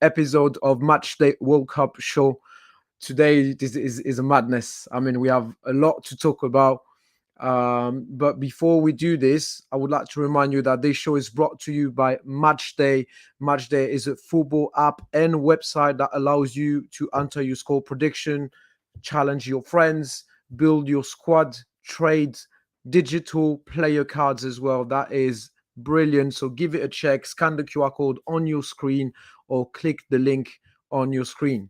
episode of Matchday World Cup show. Today this is a madness. I mean, we have a lot to talk about. But before we do this, I would like to remind you that this show is brought to you by Matchday. Matchday is a football app and website that allows you to enter your score prediction, challenge your friends, build your squad, trade digital player cards as well. That is brilliant. So give it a check, scan the QR code on your screen or click the link on your screen.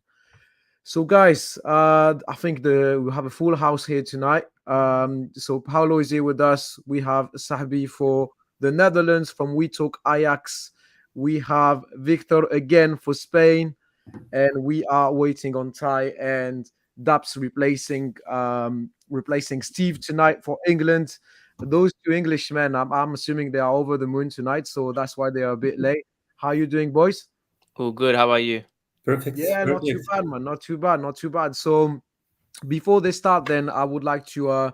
So, guys, I think we have a full house here tonight. So Paulo is here with us. We have Sahbi for the Netherlands from We Talk Ajax. We have Victor again for Spain, and we are waiting on Ty and Daps replacing Steve tonight for England. Those two Englishmen, I'm assuming they are over the moon tonight, so that's why they are a bit late. How are you doing, boys? All good. How about you? Perfect. Yeah, not too Perfect. bad, man. Not too bad. Not too bad. So before they start, then I would like to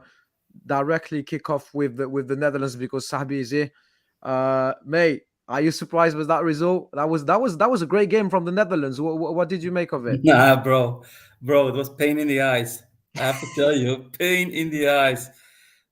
directly kick off with the Netherlands because Sabi is here. Mate, are you surprised with that result? That was a great game from the Netherlands. What did you make of it? Nah, bro, it was pain in the eyes. I have to tell you, pain in the eyes.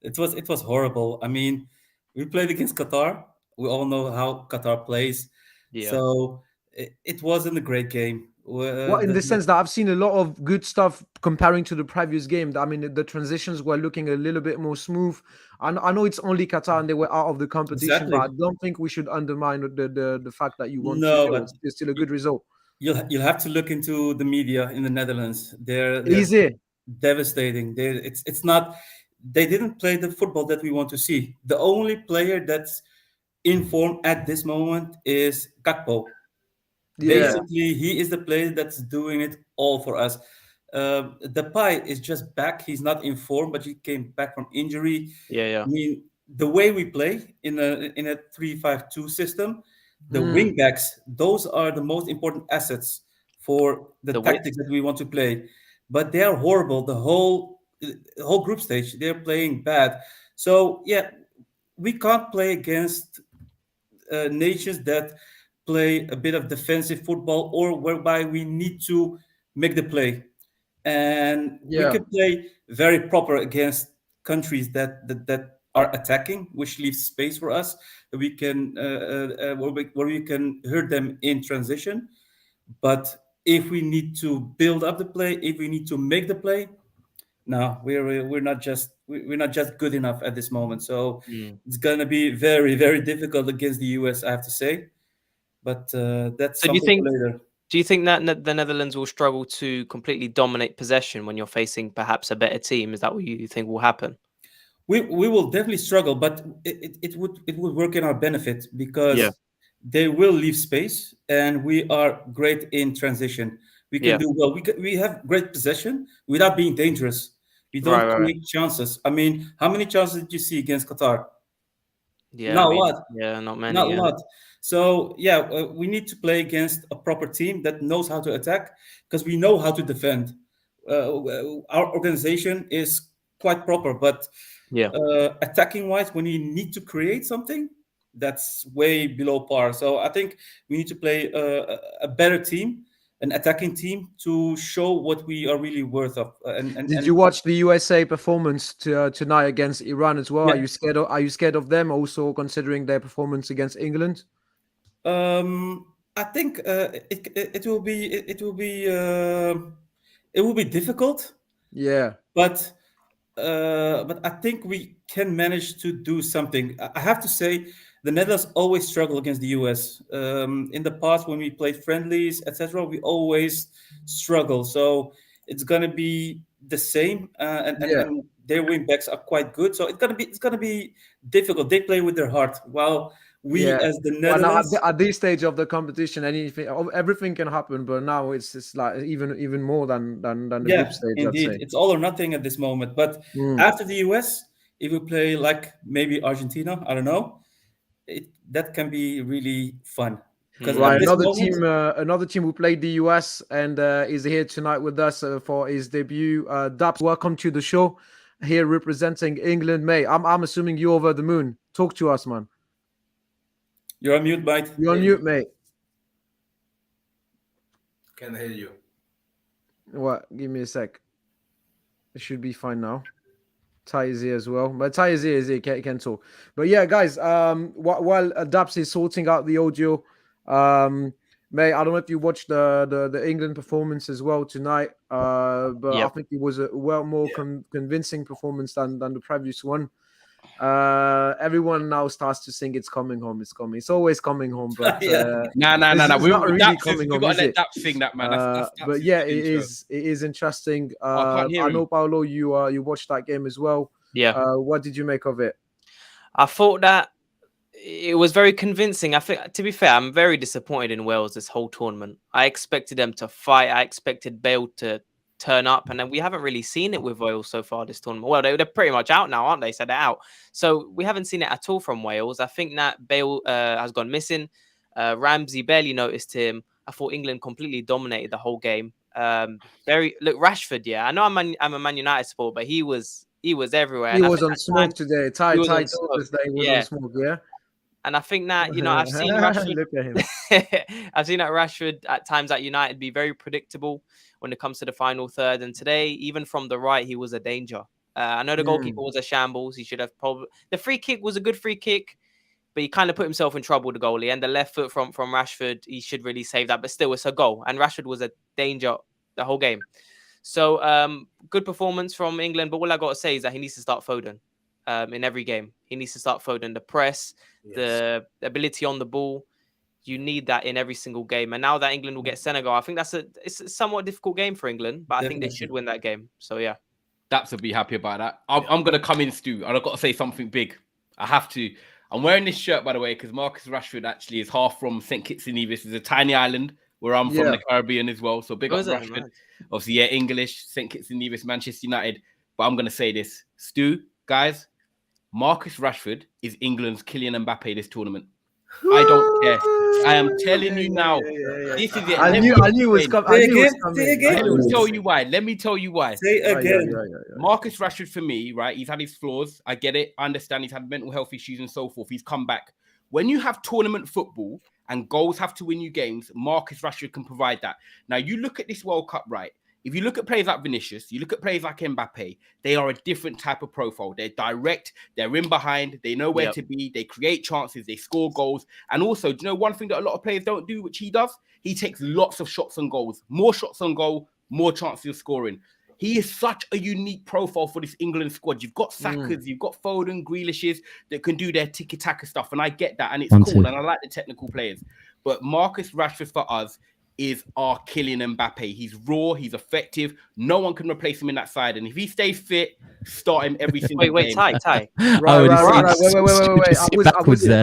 It was horrible. I mean, we played against Qatar. We all know how Qatar plays, Yeah. so it wasn't a great game. Well, in the sense that I've seen a lot of good stuff comparing to the previous game. I mean, the transitions were looking a little bit more smooth. I know it's only Qatar and they were out of the competition, but I Exactly. don't think we should undermine the fact that you won 2-0. No, but It's still a y- good result. you'll have to look into the media in the Netherlands. They're Easy. devastating. It's not. They didn't play the football that we want to see. The only player that's in form at this moment is Gakpo. Yeah. Basically, he is the player that's doing it all for us. Depay is just back. He's not in form, but he came back from injury. Yeah. I Yeah. mean, the way we play in a 3-5-2 system, the Mm. wing backs, those are the most important assets for the The width. tactics that we want to play. But they are horrible. The whole group stage, they're playing bad. So yeah, we can't play against nations that play a bit of defensive football or whereby we need to make the play. And we Yeah. can play very proper against countries that are attacking, which leaves space for us that we can where we can hurt them in transition. But if we need to build up the play, if we need to make the play, no, we're not just good enough at this moment. So Mm. it's gonna be very very difficult against the US, I have to say. But that's So do you something for think later. do you think that the Netherlands will struggle to completely dominate possession when you're facing perhaps a better team? Is that what you think will happen? We will definitely struggle, but it would work in our benefit Yeah. because they will leave space, and we are great in transition. We can Yeah. do well. We have great possession without being dangerous. We Right. don't Right. Right. create chances. I mean, how many chances did you see against Qatar? Yeah. I Not a mean, lot. yeah, not Not many. a Yeah. lot. So yeah, we need to play against a proper team that knows how to attack because we know how to defend. Our organization is quite proper, but Yeah. attacking wise, when you need to create something, that's way below par. So I think we need to play a better team, an attacking team, to show what we are really worth of. Did you watch the USA performance tonight against Iran as well? Yeah, Are you scared of them? Also considering their performance against England. I think it will be difficult, Yeah. but I think we can manage to do something. I have to say, the Netherlands always struggle against the US. In the past, when we played friendlies, etc., we always struggle. So it's gonna be the same, Yeah. and their wing backs are quite good. So it's gonna be difficult. They play with their heart, while we, Yeah. as the Well, now Netherlands, at this stage of the competition, everything can happen. But now it's like even more than the group yeah, stage, I'd indeed, say. it's all or nothing at this moment. But Mm. after the US, if we play like maybe Argentina, I don't know, that can be really fun because Mm. at Right, this moment, another team who played the US and is here tonight with us for his debut. Dubs, welcome to the show. Here representing England, mate. I'm assuming you over the moon. Talk to us, man. you're on mute, mate. You're on mute, mate. Can hear you. What? Give me a sec. It should be fine now. Ty is here as well, but Ty is here. Can talk. But yeah, guys. While Daps is sorting out the audio, May, I don't know if you watched the England performance as well tonight. But I think it was a more convincing performance than the previous one. Everyone now starts to sing "It's coming home, it's coming." It's always coming home, but Nah. it's not really coming We home, gotta is let it? that sing that, man. That's But yeah, it is interesting. I can't hear I know him. Paolo, you watched that game as well. Yeah. What did you make of it? I thought that it was very convincing. I think, to be fair, I'm very disappointed in Wales this whole tournament. I expected them to fight. I expected Bale to turn up, and then we haven't really seen it with Wales so far this tournament. Well, they're pretty much out now, aren't they? So they're out. So we haven't seen it at all from Wales. I think that Bale has gone missing. Ramsey, barely noticed him. I thought England completely dominated the whole game. Rashford. Yeah, I know I'm a Man United supporter, but he was everywhere. He was on smoke today. Ty told us that he was on smoke. Yeah. And I think that, I've seen Rashford. Look at him. I've seen that Rashford at times at United be very predictable when it comes to the final third. And today, even from the right, he was a danger. I know the goalkeeper was a shambles. He should have probably... The free kick was a good free kick, but he kind of put himself in trouble, the goalie. And the left foot from Rashford, he should really save that. But still, it's a goal. And Rashford was a danger the whole game. So, good performance from England. But all I got to say is that he needs to start Foden in every game. He needs to start Foden. The press, the ability on the ball, you need that in every single game. And now that England will get Senegal, I think it's a somewhat difficult game for England, but I think they should win that game. So yeah, Daps would be happy about that. I'm gonna come in, Stu, and I've got to say something big. I have to. I'm wearing this shirt, by the way, because Marcus Rashford actually is half from St. Kitts and Nevis. It's a tiny island where I'm from, the Caribbean as well. So big up Rashford. Obviously, yeah, English, St. Kitts and Nevis, Manchester United. But I'm gonna say this, Stu, guys. Marcus Rashford is England's Kylian Mbappe this tournament. I don't care. I am telling you now. This is it. I knew it was coming. Let me tell you why. Let me tell you why. Say again. Marcus Rashford, for me, right? He's had his flaws. I get it. I understand. He's had mental health issues and so forth. He's come back. When you have tournament football and goals have to win you games, Marcus Rashford can provide that. Now, you look at this World Cup, right? If you look at players like Vinicius, you look at players like Mbappe, they are a different type of profile. They're direct, they're in behind, they know where to be, they create chances, they score goals. And also, do you know one thing that a lot of players don't do, which he does? He takes lots of shots on goals. More shots on goal, more chances of scoring. He is such a unique profile for this England squad. You've got Sakas, you've got Foden, Grealishes that can do their tiki-taka stuff. And I get that, and it's cool, and I like the technical players. But Marcus Rashford for us is our Kylian Mbappe. He's raw, he's effective. No one can replace him in that side. And if he stays fit, start him every single game. Wait, Ty. Right. Wait. I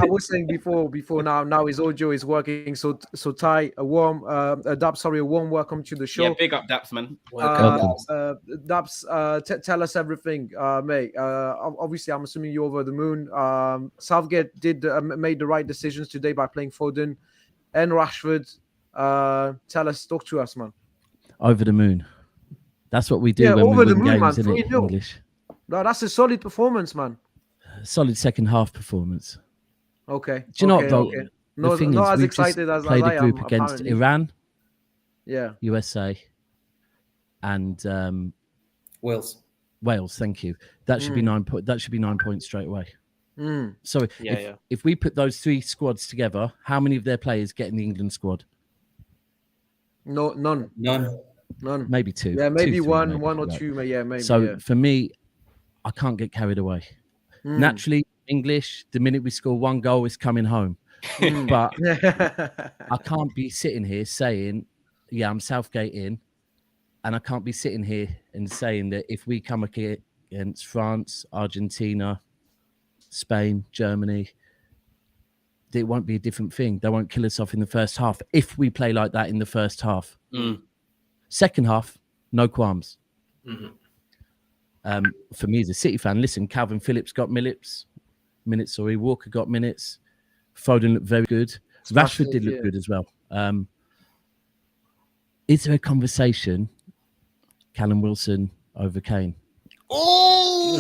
was saying before now his audio is working. So Ty, a warm welcome to the show. Yeah, big up Daps, man. Daps, tell us everything, mate. Obviously, I'm assuming you're over the moon. Southgate made the right decisions today by playing Foden and Rashford. Talk to us, man. Over the moon. That's what we do when we win games, isn't it? English. No, that's a solid performance, man. Solid second half performance. Okay. Do you know what, though? Not as excited as played I a group am, against apparently. Iran, USA, and Wales. Thank you. That should be 9 points. That should be 9 points straight away. So if we put those three squads together, how many of their players get in the England squad? No, none. Maybe two. Yeah, maybe one or right. two. Yeah, maybe. So for me, I can't get carried away. Naturally, English, the minute we score one goal, it's coming home. But I can't be sitting here saying, yeah, I'm Southgate in. And I can't be sitting here and saying that if we come against France, Argentina, Spain, Germany, it won't be a different thing. They won't kill us off in the first half if we play like that in the first half. Second half, no qualms. For me as a City fan, listen, Calvin Phillips got minutes. Walker got minutes. Foden looked very good. Rashford did look good as well. Is there a conversation, Callum Wilson over Kane? Oh,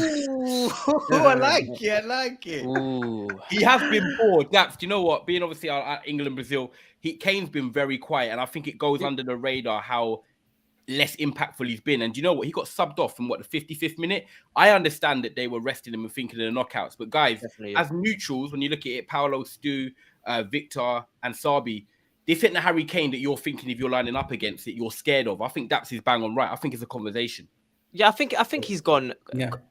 I like it. I like it. Ooh. He has been poor. Daps, do you know what? Being obviously at England, Brazil, Kane's been very quiet, and I think it goes under the radar how less impactful he's been. And do you know what? He got subbed off from the 55th minute. I understand that they were resting him and thinking of the knockouts, but guys, as neutrals, when you look at it, Paolo, Stu, Victor, and Sabi, this isn't the Harry Kane that you're thinking if you're lining up against that you're scared of. I think Daps is bang on right. I think it's a conversation. Yeah, I think he's gone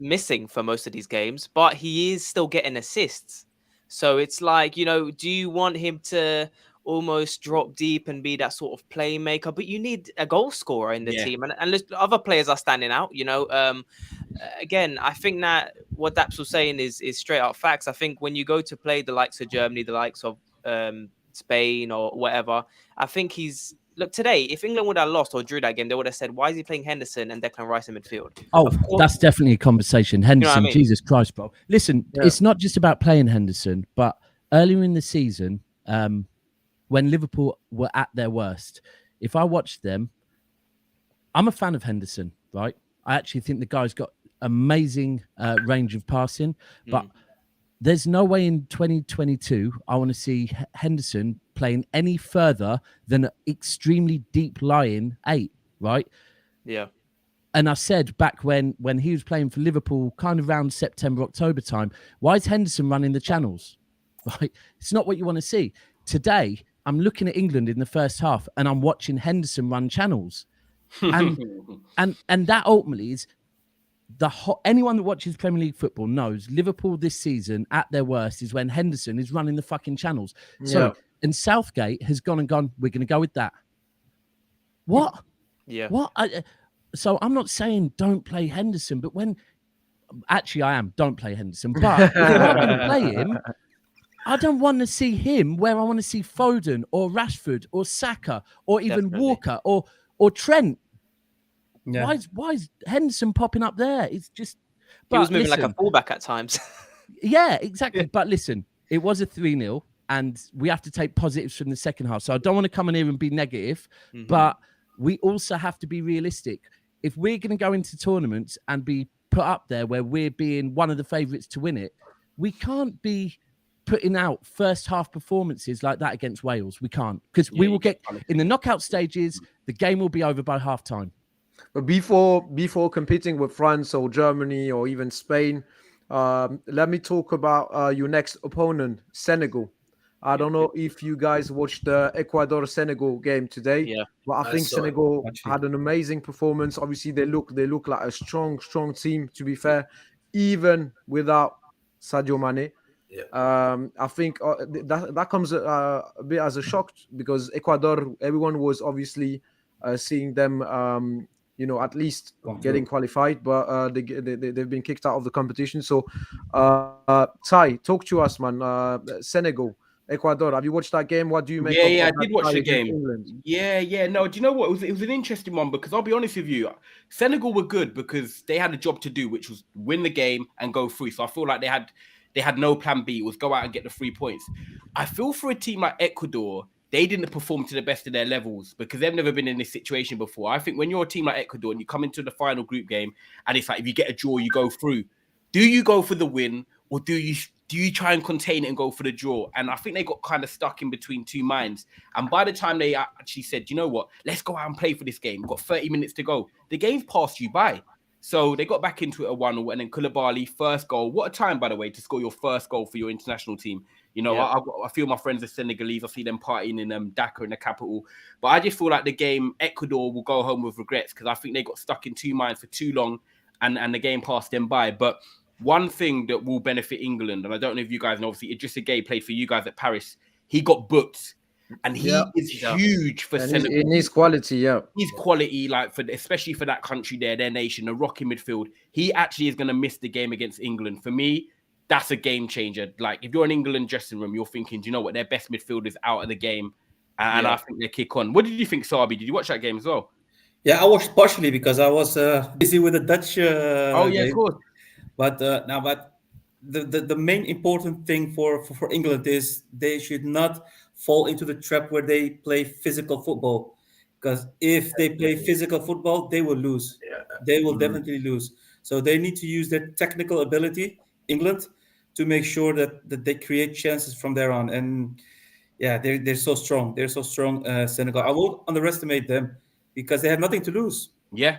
missing for most of these games, but he is still getting assists. So it's like, do you want him to almost drop deep and be that sort of playmaker? But you need a goal scorer in the team, and other players are standing out. Again, I think that what Daps was saying is straight up facts. I think when you go to play the likes of Germany, the likes of Spain or whatever, I think look, today, if England would have lost or drew that game, they would have said, why is he playing Henderson and Declan Rice in midfield? Oh, that's definitely a conversation. Henderson, what I mean? Jesus Christ, bro. Listen, it's not just about playing Henderson, but earlier in the season, when Liverpool were at their worst, if I watched them, I'm a fan of Henderson, right? I actually think the guy's got amazing range of passing, but there's no way in 2022 I want to see Henderson playing any further than an extremely deep lying 8, right? Yeah. And I said back when he was playing for Liverpool, kind of around September, October time, why is Henderson running the channels? Right? It's not what you want to see. Today, I'm looking at England in the first half and I'm watching Henderson run channels. And that ultimately is anyone that watches Premier League football knows Liverpool this season at their worst is when Henderson is running the fucking channels. So, and Southgate has gone, we're going to go with that. What? Yeah. What? So I'm not saying don't play Henderson, but actually I am, don't play Henderson. But if you're not going to play him, I don't want to see him where I want to see Foden or Rashford or Saka or even Walker or Trent. Yeah. Why is Henderson popping up there? It's just... He was moving like a fullback at times. Yeah, exactly. But listen, it was a 3-0 and we have to take positives from the second half. So I don't want to come in here and be negative, but we also have to be realistic. If we're going to go into tournaments and be put up there where we're being one of the favourites to win it, we can't be putting out first half performances like that against Wales. We can't, because we will get in the knockout stages, the game will be over by half time. But before competing with France or Germany or even Spain, let me talk about your next opponent, Senegal. I don't know if you guys watched the Ecuador-Senegal game today, but I think Senegal had an amazing performance. Obviously, they look like a strong team, to be fair, even without Sadio Mane. I think that comes a bit as a shock because Ecuador, everyone was obviously seeing them, at least getting qualified, but they've been kicked out of the competition. So, Ty, talk to us, man. Senegal, Ecuador. Have you watched that game? What do you make? I did watch the game. England? Yeah. No, do you know what? It was an interesting one because I'll be honest with you, Senegal were good because they had a job to do, which was win the game and go through. So I feel like they had no plan B. It was go out and get the 3 points. I feel for a team like Ecuador, they didn't perform to the best of their levels because they've never been in this situation before. I think when you're a team like Ecuador and you come into the final group game and it's like, if you get a draw, you go through. Do you go for the win or do you try and contain it and go for the draw? And I think they got kind of stuck in between two minds. And by the time they actually said, you know what, let's go out and play for this game. We've got 30 minutes to go. The game's passed you by. So they got back into it at 1-1, and then Koulibaly, first goal. What a time, by the way, to score your first goal for your international team. I feel my friends are Senegalese. I see them partying in Dakar, in the capital. But I just feel like the game, Ecuador will go home with regrets because I think they got stuck in two minds for too long and the game passed them by. But one thing that will benefit England, and I don't know if you guys know, obviously, Idrissa Gueye played for you guys at Paris. He got booked. And he is huge for Senegal. In his quality, His quality, especially for that country there, their nation, a rocking midfield. He actually is going to miss the game against England. For me, that's a game changer. Like, if you're in England dressing room, you're thinking, do you know what? Their best midfield is out of the game. And I think they kick on. What did you think, Sabi? Did you watch that game as well? Yeah, I watched partially because I was busy with the Dutch game. Of course. But the main important thing for England is they should not fall into the trap where they play physical football. Because if they play physical football, they will lose. They will definitely lose. So they need to use their technical ability England to make sure that they create chances from there on. And yeah, they're so strong. They're so strong, Senegal. I won't underestimate them because they have nothing to lose. Yeah.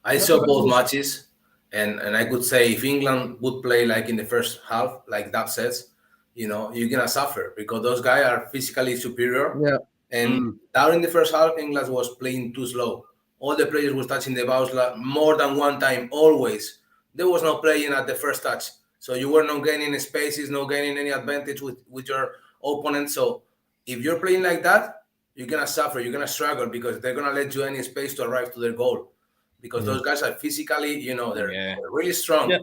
I saw both matches, and I could say if England would play like in the first half, like that says, you're gonna suffer because those guys are physically superior. Yeah. And down in the first half, England was playing too slow. All the players were touching the balls more than one time, always. There was no playing at the first touch. So you were not gaining spaces, not gaining any advantage with your opponent. So if you're playing like that, you're going to suffer, you're going to struggle because they're going to let you any space to arrive to their goal. Because those guys are physically, they're really strong. Yeah.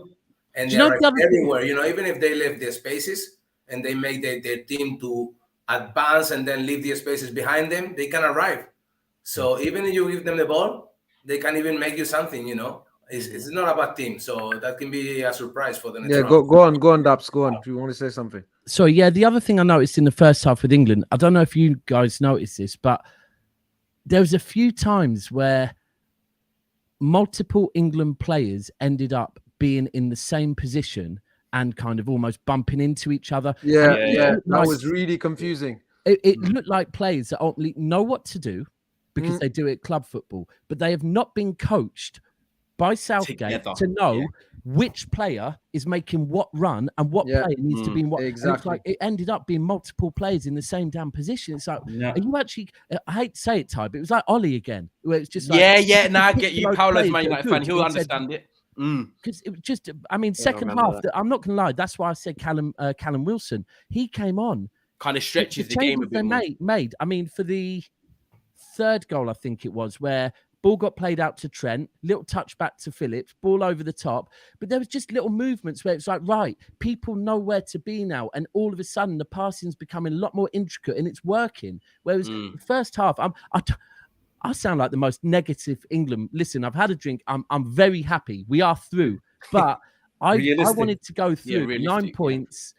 And they're everywhere, even if they leave the spaces and they make their team to advance and then leave the spaces behind them, they can arrive. So even if you give them the ball, they can even make you something, It's not a bad team. So that can be a surprise for the next round. Go on, Daps. Go on. If you want to say something. So, yeah, the other thing I noticed in the first half with England, I don't know if you guys noticed this, but there was a few times where multiple England players ended up being in the same position and kind of almost bumping into each other. Yeah. That was really confusing. It looked like players that only know what to do because they do it club football, but they have not been coached by Southgate to know which player is making what run and what player needs to be in what. Exactly. It's like it ended up being multiple players in the same damn position. It's like, are you actually? I hate to say it, Ty, but it was like Ollie again, where it's just like, Now I get you. Paolo's Man United fan; he'll understand it. Because it was just, I mean, second half. I'm not gonna lie. That's why I said Callum Wilson. He came on, kind of stretches the game a bit more. Made. I mean, for the third goal, I think it was where. Ball got played out to Trent, little touch back to Phillips, ball over the top. But there was just little movements where it's like, right, people know where to be now. And all of a sudden, the passing's becoming a lot more intricate and it's working. Whereas the first half, I sound like the most negative England. Listen, I've had a drink. I'm very happy. We are through. But I wanted to go through 9 points.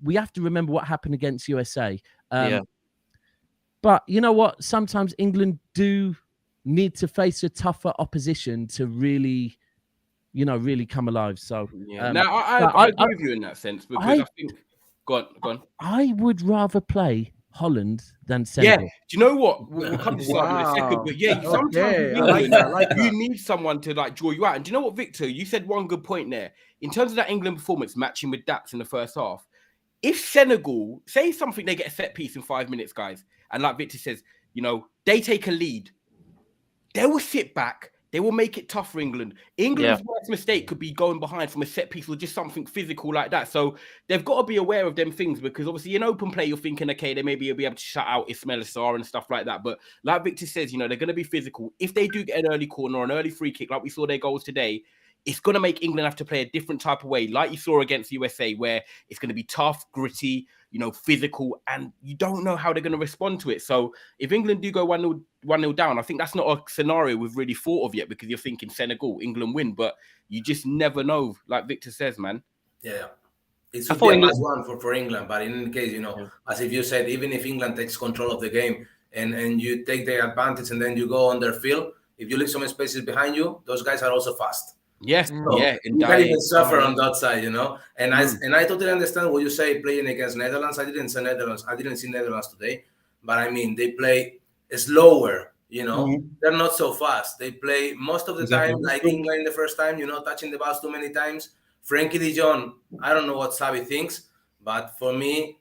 We have to remember what happened against USA. But you know what? Sometimes England do need to face a tougher opposition to really, really come alive. So now I agree with you in that sense because I think go on. I would rather play Holland than Senegal. Yeah, do you know what? We'll come to Senegal in a second, but sometimes you need someone to like draw you out. And do you know what, Victor? You said one good point there in terms of that England performance matching with Daps in the first half. If Senegal say something, they get a set piece in 5 minutes, guys, and like Victor says, they take a lead. They will sit back. They will make it tough for England. England's worst mistake could be going behind from a set piece or just something physical like that. So they've got to be aware of them things because obviously in open play, you're thinking, okay, they maybe will be able to shut out Ismail Assar and stuff like that. But like Victor says, they're going to be physical. If they do get an early corner or an early free kick, like we saw their goals today, it's going to make England have to play a different type of way, like you saw against USA, where it's going to be tough, gritty, physical, and you don't know how they're going to respond to it. So if England do go 1-0 down, I think that's not a scenario we've really thought of yet because you're thinking Senegal, England win, but you just never know, like Victor says, man. Yeah. It's a +1 for England, but in any case, as if you said, even if England takes control of the game and you take the advantage and then you go on their field, if you leave some spaces behind you, those guys are also fast. Yes, so you can even suffer on that side, And I totally understand what you say playing against Netherlands. I didn't see Netherlands today, but I mean they play slower, They're not so fast. They play most of the time like England the first time, touching the balls too many times. Frankie de Jong, I don't know what Xavi thinks, but for me,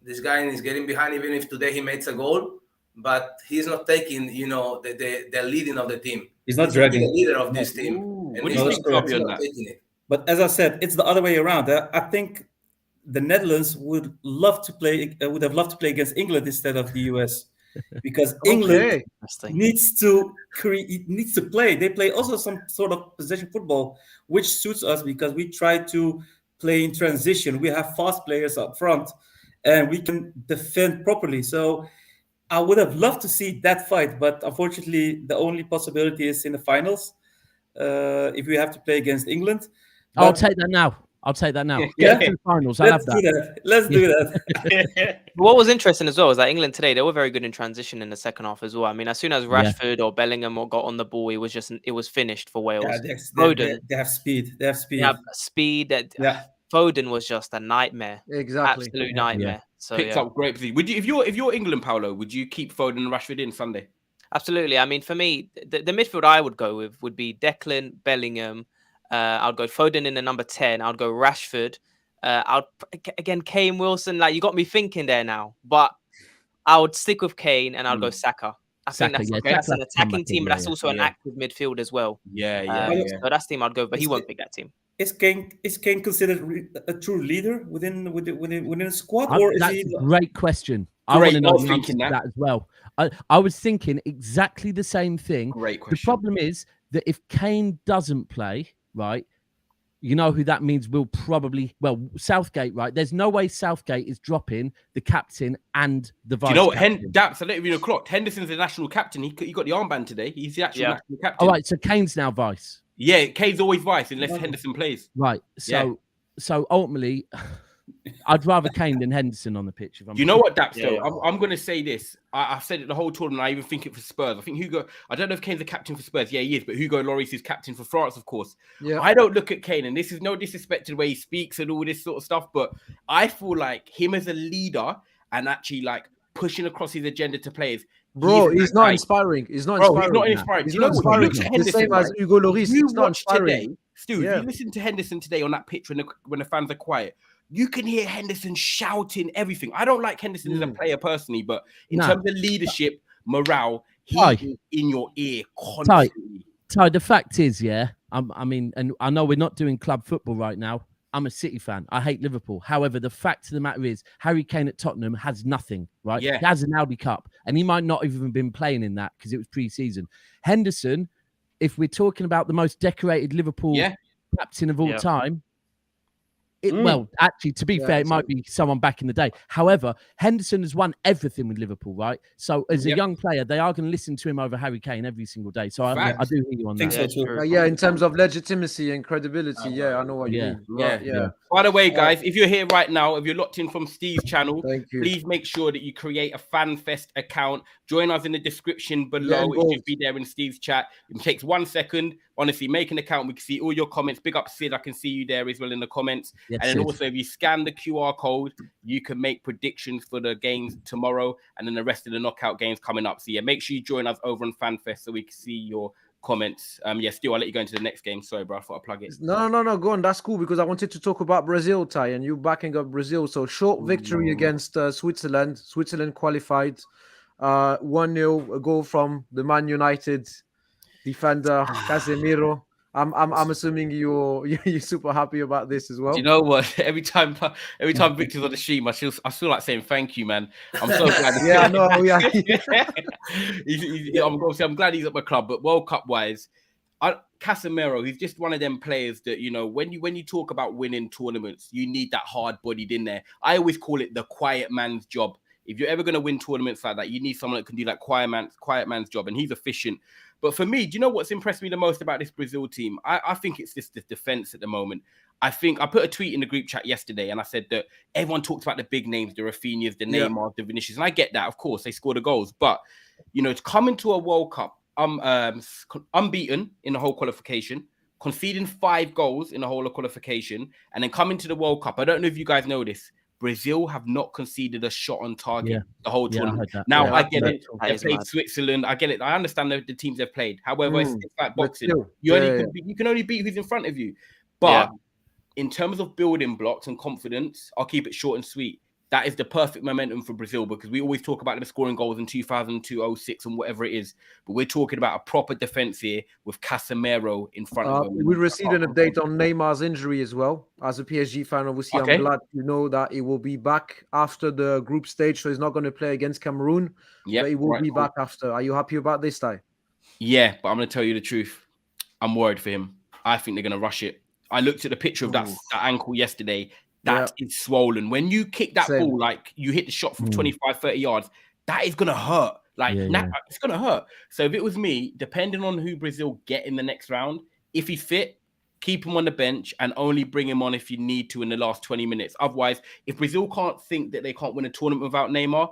this guy is getting behind even if today he makes a goal, but he's not taking, the leading of the team. He's not dragging the leader of this team. What do you think, Xavi, on that? But as I said, it's the other way around. I think the Netherlands would have loved to play against England instead of the US, because England needs to play. They play also some sort of possession football, which suits us because we try to play in transition. We have fast players up front, and we can defend properly. So I would have loved to see that fight, but unfortunately, the only possibility is in the finals. If we have to play against England. But I'll take that now. Get to the finals. I love that. Let's do that. What was interesting as well is that England today, they were very good in transition in the second half as well. I mean, as soon as Rashford or Bellingham got on the ball, it was finished for Wales. They have speed. They have speed. Foden was just a nightmare. Exactly. Absolute nightmare. So Picked up great position. Would you, if you're England, Paolo, would you keep Foden and Rashford in Sunday? Absolutely. I mean, for me, the midfield I would go with would be Declan, Bellingham. I'd go Foden in the number 10. I'd go Rashford. Again, Kane, Wilson. Like, you got me thinking there now. But I would stick with Kane and I'll go Saka. I think that's an attacking team, but that's also an active midfield as well. So that's the team I'd go, but he won't pick that team. Is Kane considered a true leader within a squad, or is that's he? A great question. I want to know the answer to that as well. I was thinking exactly the same thing. Great question. The problem is that if Kane doesn't play, right, you know who that means will probably, Southgate, right? There's no way Southgate is dropping the captain and the vice. Do you know what? captain. Daps, I let you know, clocked. Henderson's the national captain. He got the armband today. He's the actual national captain. All right, so Kane's now vice. Yeah, Kane's always vice unless Henderson plays. Right. So ultimately, I'd rather Kane than Henderson on the pitch. You know what, Daps? I'm going to say this. I've said it the whole tournament. I even think it for Spurs. I think Hugo. I don't know if Kane's the captain for Spurs. Yeah, he is. But Hugo Lloris is captain for France, of course. Yeah. I don't look at Kane, and this is no disrespect to the way he speaks and all this sort of stuff. But I feel like him as a leader and actually like pushing across his agenda to players. Bro, he's not inspiring. He's not inspiring. He's not inspiring. He's You not know what? inspiring. The same as Hugo Lloris. You He's not watch inspiring. today, Stu. If you listen to Henderson today on that pitch when the fans are quiet, you can hear Henderson shouting everything. I don't like Henderson as a player personally, but in terms of leadership, morale, he's in your ear constantly. Ty, the fact is, I mean, and I know we're not doing club football right now. I'm a City fan. I hate Liverpool. However, the fact of the matter is, Harry Kane at Tottenham has nothing, right? Yeah. He has an Audi Cup, and he might not have even been playing in that because it was pre-season. Henderson, if we're talking about the most decorated Liverpool captain of all time, well, actually, to be fair, it might be someone back in the day. However, Henderson has won everything with Liverpool, right? So as a young player, they are going to listen to him over Harry Kane every single day. So I do hear you on that. So too. In terms of legitimacy and credibility, I know what you mean. Yeah. By the way, guys, if you're here right now, if you're locked in from Steve's channel, please make sure that you create a FanFest account. Join us in the description below. It should be there in Steve's chat. It takes 1 second. Honestly, make an account. We can see all your comments. Big up, Sid. I can see you there as well in the comments. Yes, and then Sid. also, if you scan the QR code, you can make predictions for the games tomorrow and then the rest of the knockout games coming up. So, make sure you join us over on FanFest so we can see your comments. Stu, I'll let you go into the next game. Sorry, bro. I thought I'd plug it. No. Go on. That's cool because I wanted to talk about Brazil, Ty, and you backing up Brazil. So, short victory against Switzerland. Switzerland qualified 1-0, a goal from the Man United defender, Casemiro. I'm assuming you're super happy about this as well. Do you know what? Every time Victor's on the stream, I feel like saying thank you, man. I'm so glad. I'm glad he's at my club. But World Cup wise, Casemiro, he's just one of them players that when you talk about winning tournaments, you need that hard bodied in there. I always call it the quiet man's job. If you're ever going to win tournaments like that, you need someone that can do that quiet man's job, and he's efficient. But for me, do you know what's impressed me the most about this Brazil team? I think it's just the defense at the moment. I put a tweet in the group chat yesterday, and I said that everyone talks about the big names, the Rafinhas, the Neymar, the Vinicius, and I get that. Of course, they score the goals, but to come into a World Cup, unbeaten in the whole qualification, conceding 5 goals in the whole of qualification, and then come into the World Cup. I don't know if you guys know this. Brazil have not conceded a shot on target the whole tournament. Now, I get it. They played Switzerland. I get it. I understand the teams they've played. However, it's like boxing. You can only beat who's in front of you. But in terms of building blocks and confidence, I'll keep it short and sweet. That is the perfect momentum for Brazil because we always talk about them scoring goals in 2002, 06 and whatever it is. But we're talking about a proper defense here with Casemiro in front of them. We received an update on Neymar's injury as well. As a PSG fan, obviously, I'm glad to know that he will be back after the group stage. So he's not going to play against Cameroon. But he will be back after. Are you happy about this, Ty? Yeah, but I'm going to tell you the truth. I'm worried for him. I think they're going to rush it. I looked at the picture of that ankle yesterday. That is swollen. When you kick that ball, like you hit the shot from 25, 30 yards, that is going to hurt. It's going to hurt. So if it was me, depending on who Brazil get in the next round, if he's fit, keep him on the bench and only bring him on if you need to in the last 20 minutes. Otherwise, if Brazil can't think that they can't win a tournament without Neymar,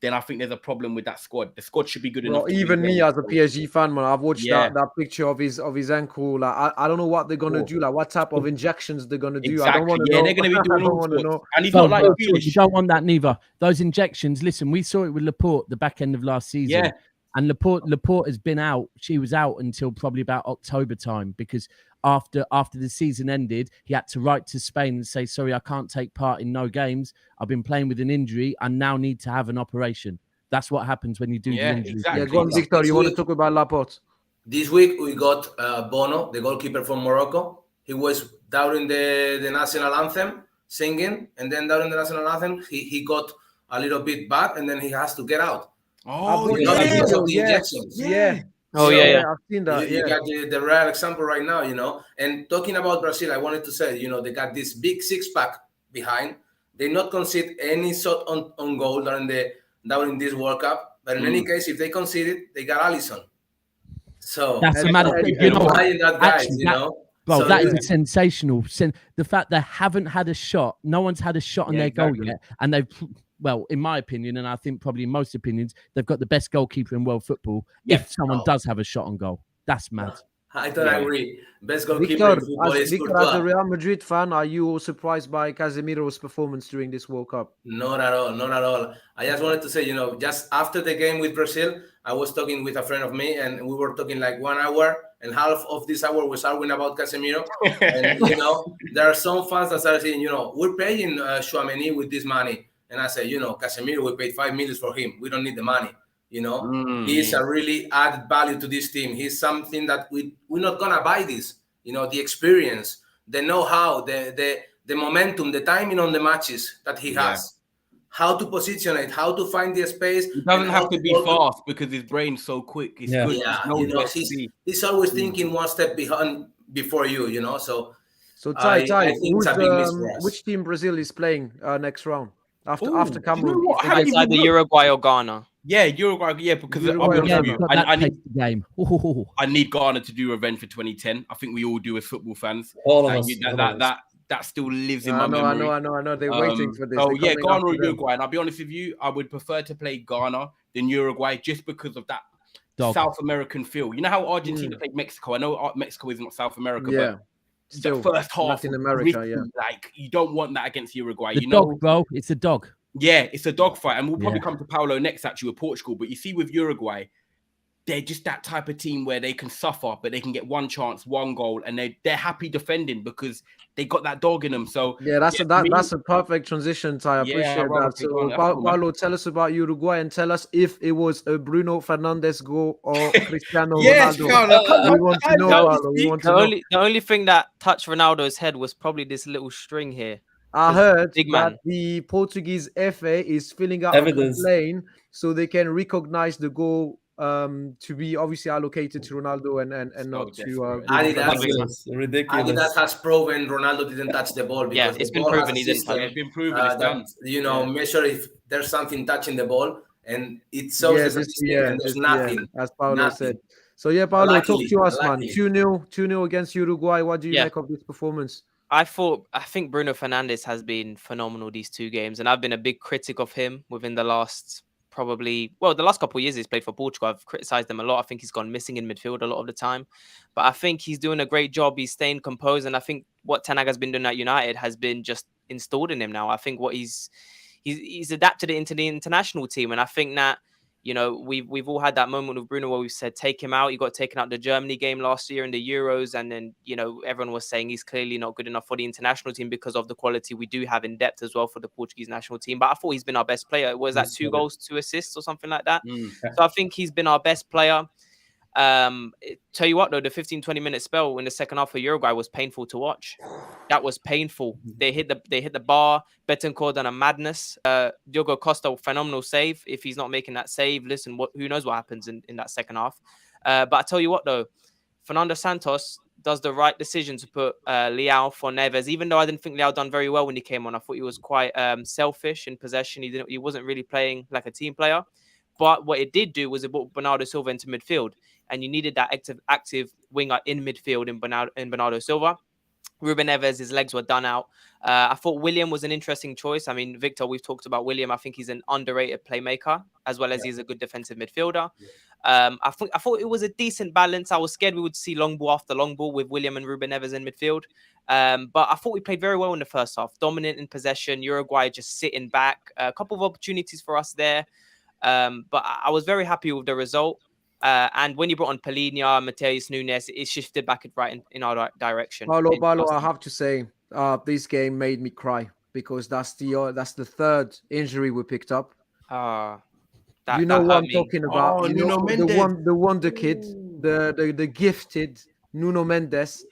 then I think there's a problem with that squad. The squad should be good enough. Well, even me as a PSG fan, man, I've watched that picture of his ankle. Like, I don't know what they're gonna do. Like, what type of injections they're gonna do. Exactly. I don't want to know. They're gonna be doing I don't all want to sorts. know. And he's not like You don't want that neither. Those injections. Listen, we saw it with Laporte the back end of last season. Yeah. And Laporte has been out. She was out until probably about October time because after the season ended, he had to write to Spain and say, sorry, I can't take part in no games. I've been playing with an injury. I now need to have an operation. That's what happens when you do the injury. Exactly. Yeah, go on, Victor. You want to talk about Laporte? This week we got Bono, the goalkeeper from Morocco. He was during the national anthem singing, and then during the national anthem, he got a little bit back, and then he has to get out. Oh, because of the injections. Yeah. Oh, yeah. I've seen that. You got the rare example right now, you know. And talking about Brazil, I wanted to say, you know, they got this big six-pack behind. They not concede any shot on goal during this World Cup. But in any case, if they concede it, they got Alisson. So that's a matter. You know, that guy, you know. Bro, so, that is a sensational. The fact they haven't had a shot, no one's had a shot on their goal yet, and they've, well, in my opinion, and I think probably in most opinions, they've got the best goalkeeper in world football. If someone does have a shot on goal, that's mad. I don't agree. Best goalkeeper in football is Victor, as a Real Madrid fan, are you surprised by Casemiro's performance during this World Cup? Not at all. Not at all. I just wanted to say, you know, just after the game with Brazil, I was talking with a friend of me, and we were talking like 1 hour, and half of this hour was arguing about Casemiro. And, you know, there are some fans that are saying, you know, we're paying Tchouaméni with this money. And I say, you know, Casemiro, we paid 5 million for him. We don't need the money. You know, he's a really added value to this team. He's something that we're not gonna buy this. You know, the experience, the know-how, the momentum, the timing on the matches that he has, how to position it, how to find the space. He doesn't have to be fast because his brain's so quick. He's good. Yeah, you know, he's always thinking one step behind before you. You know, so Ty, I think it's a big miss for us. which team Brazil is playing next round after Cameroon? You know what? It's either Uruguay or Ghana. Yeah, Uruguay. Yeah, because I need Ghana to do revenge for 2010. I think we all do as football fans. All of us. That still lives in my memory. I know. They're waiting for this. Oh yeah, Ghana or Uruguay. And I'll be honest with you, I would prefer to play Ghana than Uruguay just because of that South American feel. You know how Argentina played Mexico? I know Mexico is not South America, but still, the first half Latin America, like you don't want that against Uruguay. The dog, bro. It's a dog. Yeah, it's a dogfight, and we'll probably come to Paulo next, actually, with Portugal. But you see, with Uruguay, they're just that type of team where they can suffer, but they can get one chance, one goal, and they're happy defending because they got that dog in them. So that's a perfect transition, Ty. I appreciate that. So, Paulo, tell us about Uruguay and tell us if it was a Bruno Fernandes goal or Cristiano Ronaldo. We want to know, Paulo. We want to know. The only thing that touched Ronaldo's head was probably this little string here. I heard that the Portuguese FA is filling out a complaint so they can recognize the goal to be obviously allocated to Ronaldo and not to Adidas. Ridiculous. Adidas has proven Ronaldo didn't touch the ball. Because it's been proven he didn't touch it. It's been proven it's done. You know, measure if there's something touching the ball, and it shows and there's nothing. As Paulo said. So Paulo, talk to us, man. 2-0 against Uruguay. What do you make of this performance? I think Bruno Fernandes has been phenomenal these 2 games, and I've been a big critic of him within the last the last couple of years he's played for Portugal. I've criticized him a lot. I think he's gone missing in midfield a lot of the time, but I think he's doing a great job. He's staying composed, and I think what Ten Hag has been doing at United has been just installed in him now. I think what he's adapted it into the international team, and I think that, you know, we've all had that moment with Bruno where we've said, take him out. He got taken out the Germany game last year in the Euros. And then, you know, everyone was saying he's clearly not good enough for the international team because of the quality we do have in depth as well for the Portuguese national team. But I thought he's been our best player. Was that 2 goals, 2 assists or something like that? So I think he's been our best player. Tell you what, though, the 15-20 minute spell in the second half of Uruguay was painful to watch. That was painful. They hit the bar. Betancourt done a madness. Diogo Costa, phenomenal save. If he's not making that save, listen, who knows what happens in that second half. But I tell you what, though, Fernando Santos does the right decision to put Leao for Neves. Even though I didn't think Leao done very well when he came on, I thought he was quite selfish in possession. He wasn't really playing like a team player. But what it did do was it brought Bernardo Silva into midfield, and you needed that active winger in midfield in Bernardo Silva. Ruben Neves, his legs were done out. I thought William was an interesting choice. I mean, Victor, we've talked about William. I think he's an underrated playmaker, as well as he's a good defensive midfielder. I thought it was a decent balance. I was scared we would see long ball after long ball with William and Ruben Neves in midfield. But I thought we played very well in the first half, dominant in possession. Uruguay just sitting back. A couple of opportunities for us there. But I was very happy with the result. And when you brought on Palhinha, Mateus Nunes, it shifted back in our direction. Paulo, I have to say, this game made me cry because that's the third injury we picked up. You know what I'm talking about? Oh, Nuno Mendes. the wonder kid, the gifted Nuno Mendes,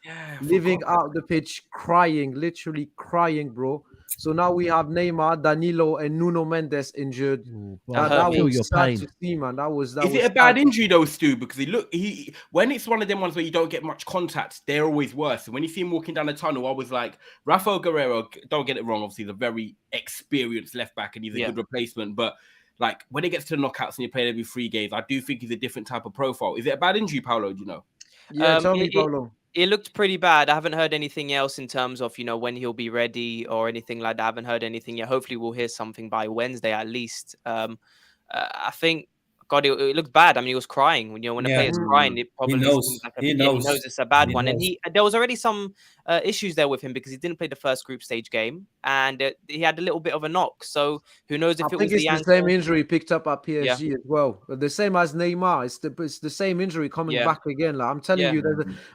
living out the pitch, crying, literally crying, bro. So now we have Neymar, Danilo, and Nuno Mendes injured. That was sad to see, man. Is it a bad injury though, Stu? Because he when it's one of them ones where you don't get much contact, they're always worse. And when you see him walking down the tunnel, I was like, Rafael Guerreiro, don't get it wrong, obviously he's a very experienced left back and he's a good replacement. But like when it gets to the knockouts and you play every 3 games, I do think he's a different type of profile. Is it a bad injury, Paulo? Do you know? Yeah, tell me, Paulo. It looked pretty bad. I haven't heard anything else in terms of, when he'll be ready or anything like that. I haven't heard anything yet. Hopefully we'll hear something by Wednesday at least. I think, God, it looked bad. I mean, he was crying. When a player's crying, it probably seems like he knows it's a bad one. And there was already some issues there with him because he didn't play the first group stage game and he had a little bit of a knock. So who knows if it was the ankle. The same injury he picked up at PSG as well. The same as Neymar. It's the same injury coming back again. Like I'm telling you,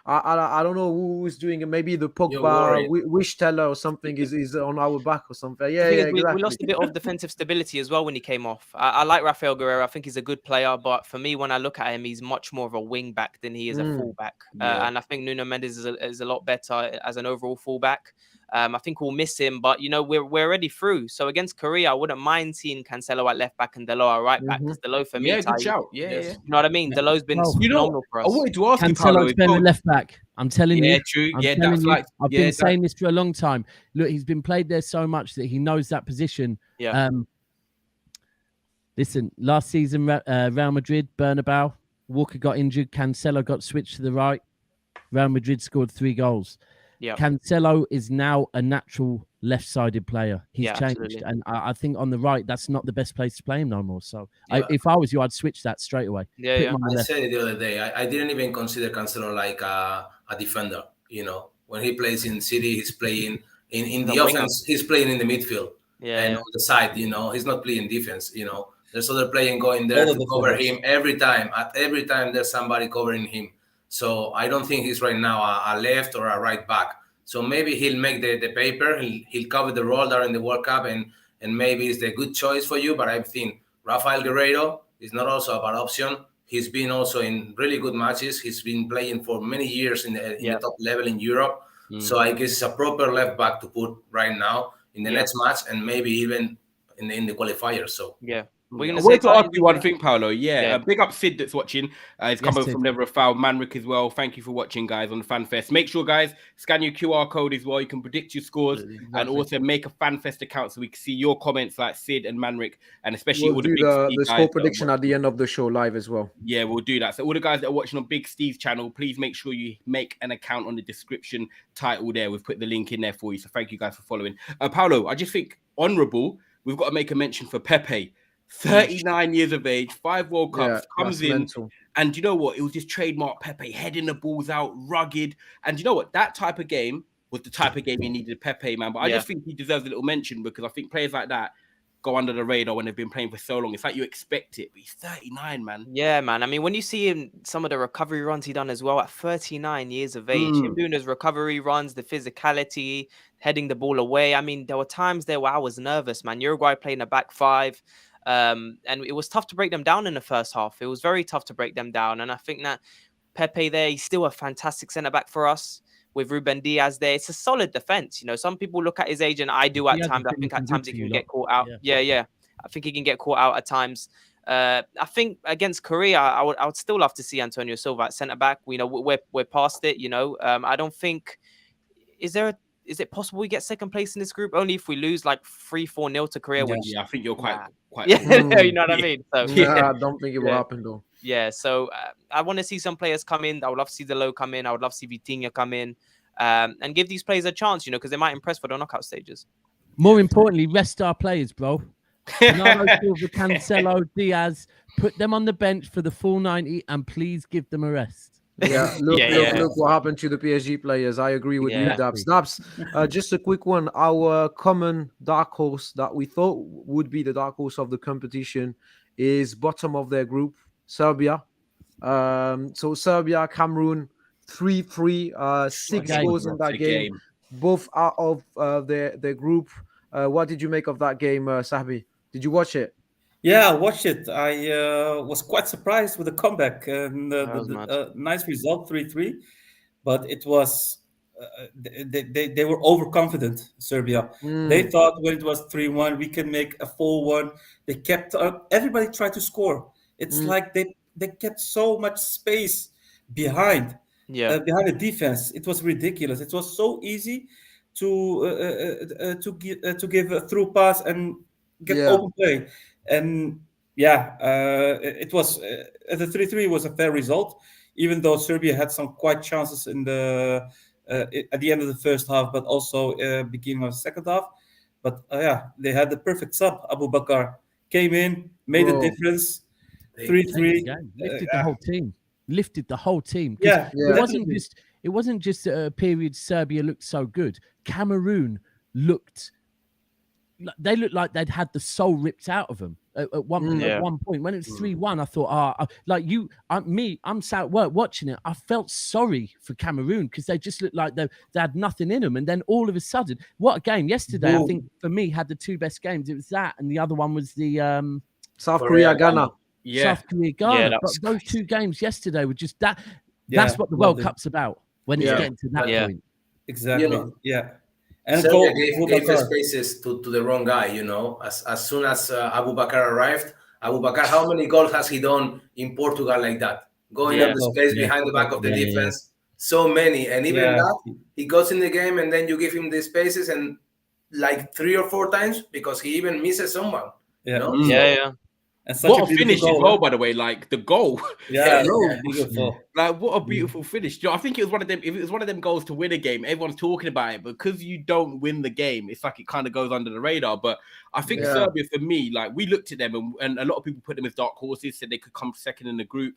I don't know who's doing it. Maybe the Pogba wish teller or something is on our back or something. We lost a bit of defensive stability as well when he came off. I like Rafael Guerreiro. I think he's a good player, but for me, when I look at him, he's much more of a wing back than he is a fullback. And I think Nuno Mendes is a lot better as an overall fullback. I think we'll miss him, but we're already through. So against Korea, I wouldn't mind seeing Cancelo at left back and Delo at right back. Because Delo for me, good shout. Yeah. You know what I mean? Delo's been phenomenal for us. I wanted to ask Cancelo's been a left back. I'm telling you. True. I've been saying this for a long time. Look, he's been played there so much that he knows that position. Yeah. Listen, last season, Real Madrid, Bernabeu, Walker got injured. Cancelo got switched to the right. Real Madrid scored 3 goals. Yeah. Cancelo is now a natural left-sided player. He's changed. Absolutely. And I think on the right, that's not the best place to play him no more. So if I was you, I'd switch that straight away. Yeah. I said it the other day. I didn't even consider Cancelo like a defender. When he plays in City, he's playing in the offense. He's playing in the midfield and on the side. He's not playing defense. There's other players going there to cover him every time. At every time, there's somebody covering him. So I don't think he's right now a left or a right back. So maybe he'll make the paper. He'll cover the role there in the World Cup, and maybe it's the good choice for you. But I think Rafael Guerreiro is not also a bad option. He's been also in really good matches. He's been playing for many years in the top level in Europe. So I guess it's a proper left back to put right now in the next match, and maybe even in the qualifiers. So we're I wanted to ask you one thing, Paulo. Big up Sid that's watching. He's coming from Never a Foul. Manrick as well. Thank you for watching, guys, on the FanFest. Make sure, guys, scan your QR code as well. You can predict your scores and also make a FanFest account so we can see your comments like Sid and Manrick, and especially all the big the score prediction at the end of the show live as well. Yeah, we'll do that. So all the guys that are watching on Big Steve's channel, please make sure you make an account on the description title there. We've put the link in there for you. So thank you guys for following. Paulo, I just think honourable, we've got to make a mention for Pepe. 39 years of age, 5 World Cups, comes in, mental. And you know what? It was just trademark Pepe, heading the balls out, rugged. And you know what? That type of game was the type of game you needed Pepe, man. But I just think he deserves a little mention because I think players like that go under the radar when they've been playing for so long. It's like you expect it, but he's 39, man. Yeah, man. I mean, when you see him, some of the recovery runs he done as well at 39 years of age, him doing those recovery runs, the physicality, heading the ball away. I mean, there were times there where I was nervous, man. Uruguay playing a back 5. And it was tough to break them down in the first half. It was very tough to break them down. And I think that Pepe there, he's still a fantastic centre-back for us. With Ruben Diaz there, it's a solid defence. Some people look at his age, and I do at times. I think at times he can get caught out. Yeah. I think he can get caught out at times. I think against Korea, I would still love to see Antonio Silva at centre-back. We're past it, I don't think... Is it possible we get second place in this group? Only if we lose like 3-4-0 to Korea. I think you're quite. You know what I mean? So, I don't think it will happen though. Yeah, so I want to see some players come in. I would love to see Delo come in. I would love to see Vitinha come in. and give these players a chance, because they might impress for the knockout stages. More importantly, rest our players, bro. Bernardo Silva, Cancelo, Diaz, put them on the bench for the full 90 and please give them a rest. Yeah, look what happened to the PSG players. I agree with you, Dabs. Dabs, just a quick one. Our common dark horse that we thought would be the dark horse of the competition is bottom of their group, Serbia. So Serbia, Cameroon, 3-3, 6 goals in that game, both out of their group. What did you make of that game, Sabi? Did you watch it? Yeah, I watched it. I was quite surprised with the comeback and the nice result, 3-3. But it was they were overconfident, Serbia. They thought when it was 3-1, we can make a 4-1. They kept everybody tried to score. It's like they kept so much space behind the defense. It was ridiculous. It was so easy to give a through pass and get open play. And it was the 3-3 was a fair result, even though Serbia had some quite chances in the at the end of the first half, but also beginning of the second half. But they had the perfect sub. Abu Bakar came in, made a difference. 3-3 lifted the whole team. Lifted the whole team. It wasn't just a period Serbia looked so good. Cameroon looked like they'd had the soul ripped out of them at one point. When it was 3-1, I thought, I'm sat at work watching it. I felt sorry for Cameroon because they just looked like they had nothing in them. And then all of a sudden, what a game yesterday! I think for me had the two best games. It was that, and the other one was the South Korea Ghana. South Korea Ghana. But those two games yesterday were just that. That's what the World Cup's about when it's getting to that point. Exactly. And Serbia gave the spaces to the wrong guy, As soon as Abu Bakar arrived, Abu Bakar, how many goals has he done in Portugal like that? Going up the space behind the back of the defense. So many. And even that, he goes in the game and then you give him the spaces and like 3 or 4 times because he even misses someone. And what a finish as well, by the way. Like the goal, beautiful. Like what a beautiful finish. I think it was one of them. If it was one of them goals to win a game, everyone's talking about it. But because you don't win the game, it's like it kind of goes under the radar. But I think Serbia, for me, like we looked at them, and a lot of people put them as dark horses, said they could come second in the group.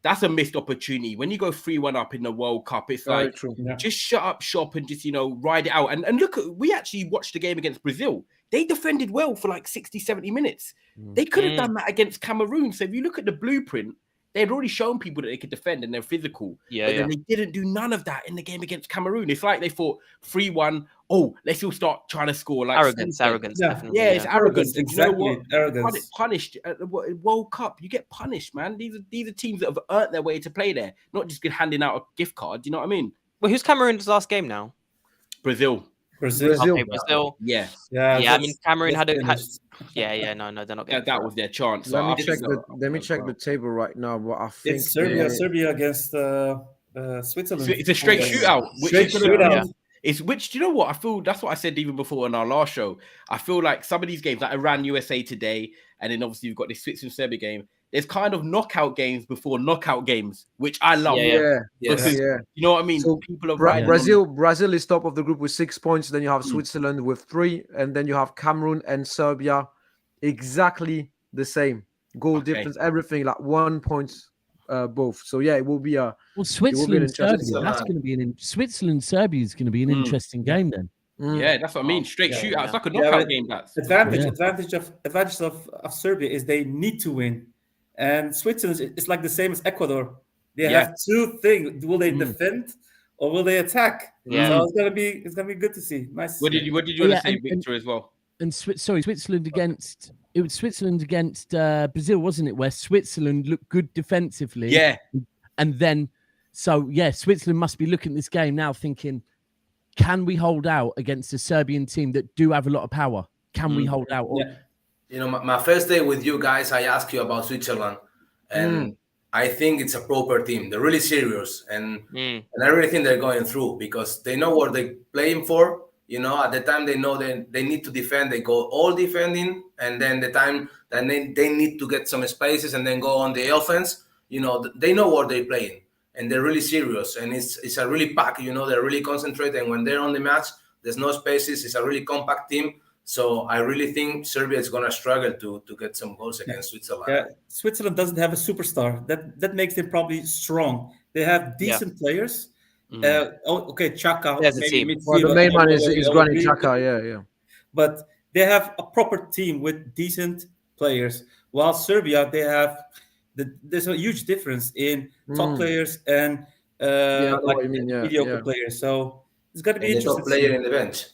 That's a missed opportunity. When you go 3-1 up in the World Cup, it's like just shut up shop and just ride it out. And look, we actually watched the game against Brazil. They defended well for like 60, 70 minutes. They could have done that against Cameroon. So if you look at the blueprint, they had already shown people that they could defend and they're physical. But then they didn't do none of that in the game against Cameroon. It's like they thought 3-1. Oh, let's all start trying to score. Like arrogance. Definitely. It's arrogance. Exactly. You know what? Arrogance. Punished at the World Cup. You get punished, man. These are teams that have earned their way to play there, not just handing out a gift card. You know what I mean? Well, who's Cameroon's last game now? Brazil. Okay, Brazil. Yeah. I mean, Cameroon had. No, they're not getting. That was their chance. Let me check the table right now. But I think it's Serbia against Switzerland. It's a straight shootout. Do you know what? I feel that's what I said even before in our last show. I feel like some of these games, like Iran USA today, and then obviously you've got this Switzerland Serbia game. There's kind of knockout games before knockout games, which I love. You know what I mean? So people are Brazil is top of the group with 6 points. Then you have Switzerland with 3, and then you have Cameroon and Serbia, exactly the same goal difference, everything like 1 point both. So it will be a Switzerland Serbia. That's going to be Switzerland Serbia is going to be an interesting game then. Yeah, that's what I mean. Straight shootout. It's like a knockout game. That's advantage of Serbia is they need to win. And Switzerland is like the same as Ecuador. They have 2 things. Will they defend or will they attack? So it's gonna be good to see. Nice. What did you want to say, Victor, as well? And Switzerland against Brazil, wasn't it? Where Switzerland looked good defensively. Yeah. And then Switzerland must be looking at this game now thinking, can we hold out against a Serbian team that do have a lot of power? Can we hold out? My first day with you guys, I asked you about Switzerland, and I think it's a proper team. They're really serious, and I really think they're going through because they know what they're playing for. At the time they know they need to defend, they go all defending, and then the time that they need to get some spaces and then go on the offense, they know what they're playing. and they're really serious, and it's a really pack. They're really concentrated, and when they're on the match, there's no spaces. It's a really compact team. So I really think Serbia is going to struggle to get some goals against Switzerland. Yeah, Switzerland doesn't have a superstar. That makes them probably strong. They have decent players. Okay, Chaka. There's a team. Well, the main man is Granit Xhaka. Yeah. But they have a proper team with decent players. While Serbia, they have there's a huge difference in top players and mediocre players. So it's going to be interesting. The top player in the bench.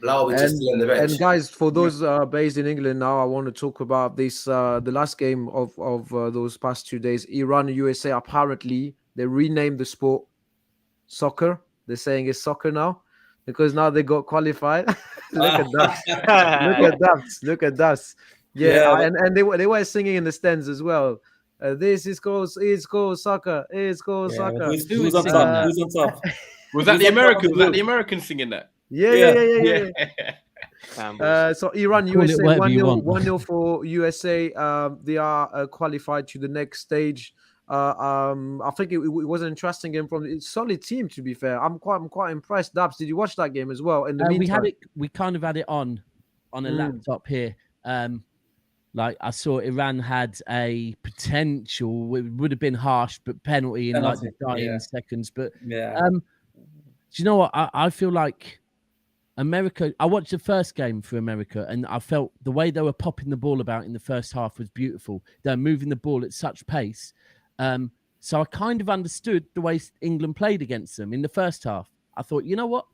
Vlahovic is still in the bench. And guys, for those based in England now, I want to talk about this. The last game of those past 2 days, Iran and USA. Apparently, they renamed the sport soccer. They're saying it's soccer now because now they got qualified. Look at that! Look at that! Yeah, and they were singing in the stands as well. This is called soccer. It's called soccer. Who's on top? Who's on top? Was that the American? Was that the American singing that? Yeah. So Iran, USA, 1-0 for USA. They are qualified to the next stage. I think it was an interesting game from a solid team. To be fair, I'm quite impressed. Dabs, did you watch that game as well? In the meantime, we kind of had it on a laptop here. Like I saw Iran had a potential, it would have been harsh, but penalty in like the dying seconds. But do you know what? I feel like America, I watched the first game for America and I felt the way they were popping the ball about in the first half was beautiful. They're moving the ball at such pace. So I kind of understood the way England played against them in the first half. I thought, you know what?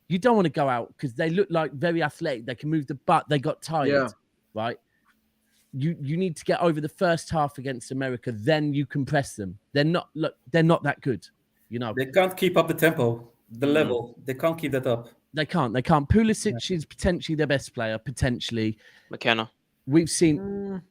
You don't want to go out because they look like very athletic. They can move the butt. They got tired, right? You need to get over the first half against America. Then you can press them. They're not that good. They can't keep up the tempo, the level. They can't keep that up. They can't. Pulisic is potentially their best player. Potentially, McKenna. We've seen.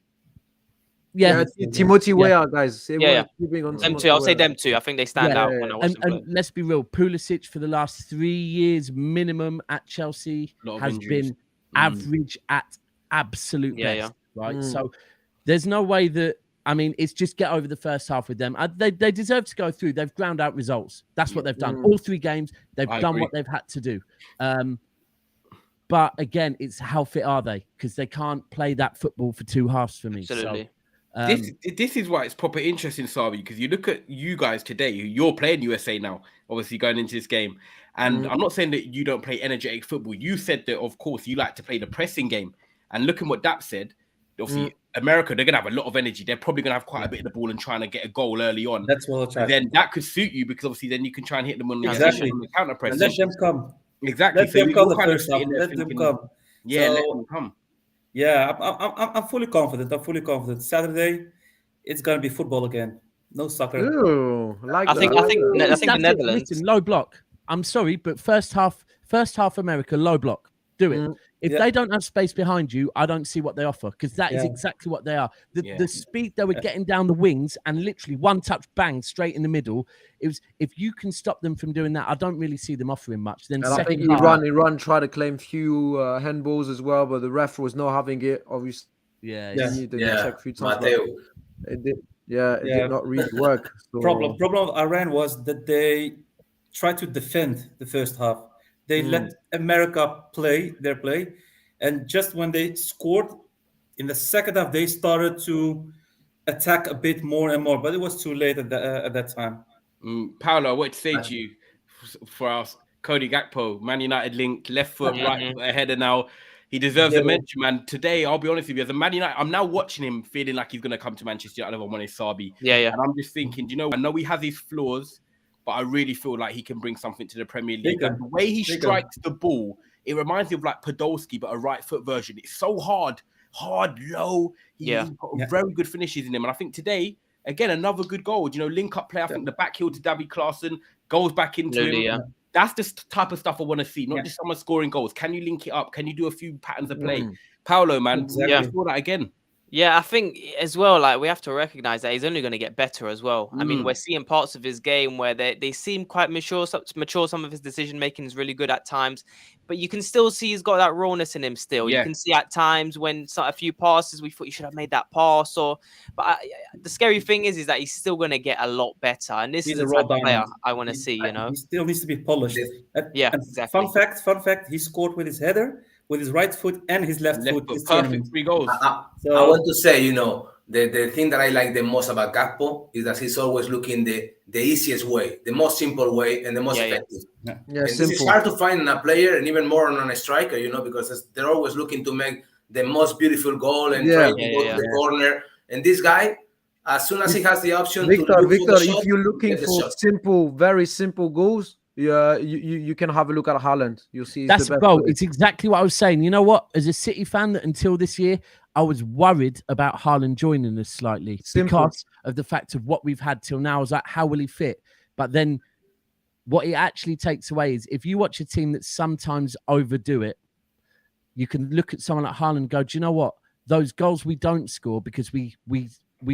Timothy Weah, guys. Them two. I'll say them two. I think they stand out. When I watch them play. And let's be real. Pulisic for the last 3 years minimum at Chelsea has been average at absolute best. Right. So there's no way that. I mean, it's just get over the first half with them. They deserve to go through. They've ground out results. That's what they've done. All 3 games, they've done what they've had to do. But again, it's how fit are they? Because they can't play that football for 2 halves for me. Absolutely. So, this is why it's proper interesting, Sabi, because you look at you guys today, you're playing USA now, obviously going into this game. And I'm not saying that you don't play energetic football. You said that, of course, you like to play the pressing game. And look at what Dap said. Obviously, America, they're going to have a lot of energy. They're probably going to have quite a bit of the ball and trying to get a goal early on. That's what then that could suit you because obviously then you can try and hit them on the counter press. And let them come. Exactly. Let them come the first half. Let them come. Yeah, let them come. Yeah, I'm fully confident. Saturday, it's going to be football again. No soccer. Ooh, I think the Netherlands. Listen, low block. I'm sorry, but first half America, low block. Do it. If they don't have space behind you, I don't see what they offer because that is exactly what they are. The speed they were getting down the wings and literally one touch, bang, straight in the middle. It was if you can stop them from doing that, I don't really see them offering much. Then I think Iran tried to claim few handballs as well, but the ref was not having it. Obviously, check a few times. It did not really work. So. Problem of Iran was that they tried to defend the first half. They let America play their play. And just when they scored in the second half, they started to attack a bit more and more. But it was too late at that time. Paolo, I want to say to you, for us, Cody Gakpo, Man United linked, left foot, right foot, ahead now. He deserves a mention, man. Today, I'll be honest with you, as a Man United, I'm now watching him feeling like he's going to come to Manchester United on one Sabi. Yeah. And I'm just thinking, I know he has his flaws, but I really feel like he can bring something to the Premier League. And the way he strikes the ball, it reminds me of like Podolski, but a right foot version. It's so hard, low. He's got very good finishes in him. And I think today, again, another good goal. Link up play. I think the back heel to Davy Klaassen goes back into him. Yeah. That's the type of stuff I want to see, not just someone scoring goals. Can you link it up? Can you do a few patterns of play? Paolo, man, you saw that again. Yeah, I think as well, like we have to recognize that he's only going to get better as well. I mean, we're seeing parts of his game where they seem quite mature. Some of his decision making is really good at times, but you can still see he's got that rawness in him still. You Yeah. can see at times when a few passes we thought you should have made that pass, but the scary thing is that he's still going to get a lot better. And this He's is a the raw type of player diamond. I want to see. You know, He still needs to be polished. Yeah, And exactly. Fun fact, he scored with his header, with his right foot and his left foot. This Perfect. tournament. 3 goals. I want to say, you know, the thing that I like the most about Gakpo is that he's always looking the easiest way, the most simple way, and the most effective. Yeah, and this is hard to find in a player, and even more on a striker, you know, because they're always looking to make the most beautiful goal and try to go to the corner. And this guy, as soon as he has the option, Victor, to look for the shot, if you're looking for simple, very simple goals, you can have a look at Haaland. You'll see that's the best. It's exactly what I was saying. You know what? As a City fan, until this year, I was worried about Haaland joining us slightly because of the fact of what we've had till now. I was like, how will he fit? But then what it actually takes away is if you watch a team that sometimes overdo it, you can look at someone like Haaland and go, do you know what? Those goals we don't score because we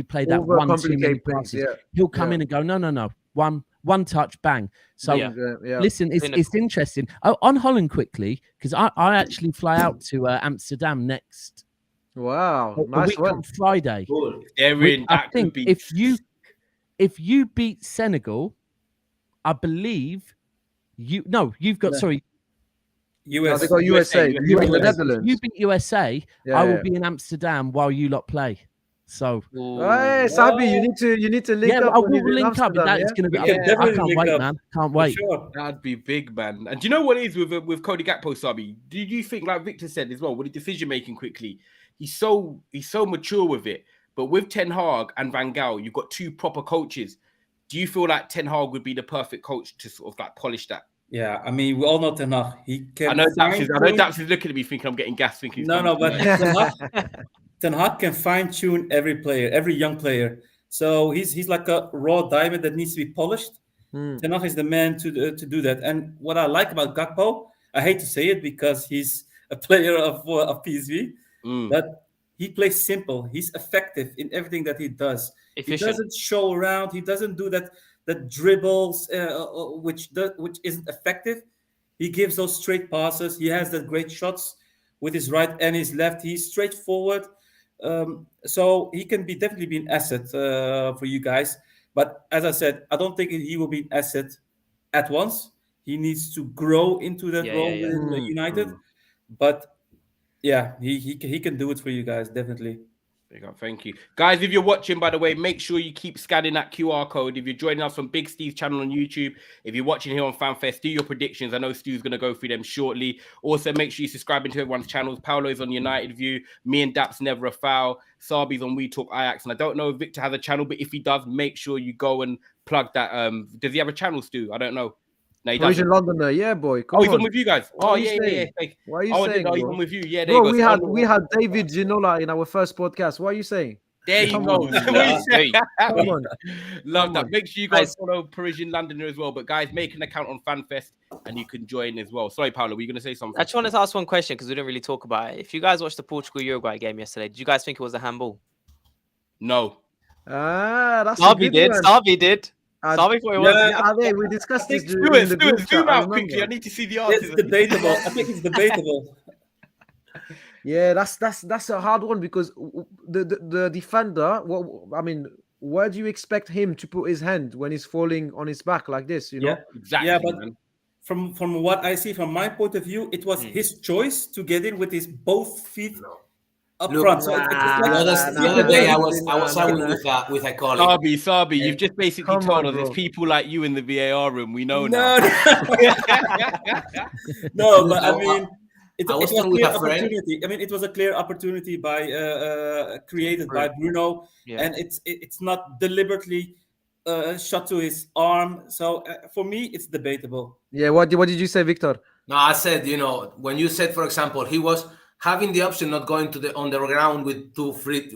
play that one too many passes. He'll come in and go, no. One touch, bang. So listen, it's interesting. Oh, on Holland quickly, because I actually fly out to Amsterdam next. Wow, nice one. On Friday. Cool. I think if you beat Senegal, I believe you've got USA. They got USA. You beat the Netherlands. You beat USA. I will be in Amsterdam while you lot play. So, hey, Sabi, you need to link up. I will link up. That is going to be. I can't wait, man. Can't wait. Sure. That'd be big, man. And do you know what it is with Cody Gakpo, Sabi? Did you think, like Victor said as well, with the decision making quickly, he's so mature with it. But with Ten Hag and Van Gaal, you've got 2 proper coaches. Do you feel like Ten Hag would be the perfect coach to sort of like polish that? Yeah, I mean, we all know Ten Hag. He can. I know Daps is looking at me thinking I'm getting gas. Thinking but Ten Hag can fine tune every player, every young player. So he's like a raw diamond that needs to be polished. Ten Hag is the man to do that. And what I like about Gakpo, I hate to say it because he's a player of PSV, but he plays simple. He's effective in everything that he does. Efficient. He doesn't show around. He doesn't do that dribbles, which isn't effective. He gives those straight passes. He has the great shots with his right and his left. He's straightforward. So he can definitely be an asset for you guys. But as I said, I don't think he will be an asset at once. He needs to grow into that role in United. But yeah, he can do it for you guys, definitely. Thank you. Guys, if you're watching, by the way, make sure you keep scanning that QR code. If you're joining us from Big Steve's channel on YouTube, if you're watching here on FanFest, do your predictions. I know Stu's going to go through them shortly. Also, make sure you subscribe to everyone's channels. Paolo's on United View. Me and Daps Never a Foul. Sabi's on We Talk Ajax. And I don't know if Victor has a channel, but if he does, make sure you go and plug that. Does he have a channel, Stu? I don't know. No, he's in Londoner, yeah, boy. He's on with you guys. What yeah. Why are you saying? He's on with you. Yeah, bro, we had David Ginola in our first podcast. What are you saying? There you go. Come on. Love that. Make sure you guys follow Parisian Londoner as well. But guys, make an account on FanFest and you can join as well. Sorry, Paolo, were you going to say something? I just wanted to ask one question because we didn't really talk about it. If you guys watched the Portugal-Uruguay game yesterday, did you guys think it was a handball? No. That's Sabi did. Sabi did. Sorry for it. Yeah, we discussed this. Zoom out quickly. I need to see the answers. It's debatable. I think it's debatable. Yeah, that's a hard one because the defender. Where do you expect him to put his hand when he's falling on his back like this? You know, exactly. Yeah, but from what I see, from my point of view, it was his choice to get in with his both feet. Up front. So the other day I was arguing with a colleague. Sabi, you've just basically told us there's people like you in the VAR room. We know now. No, but I mean, it was a clear opportunity. I mean, it was a clear opportunity created by Bruno, and it's not deliberately shot to his arm. So for me, it's debatable. Yeah. What did you say, Victor? No, I said, when you said, for example, he was having the option not going on the ground with the 2 feet,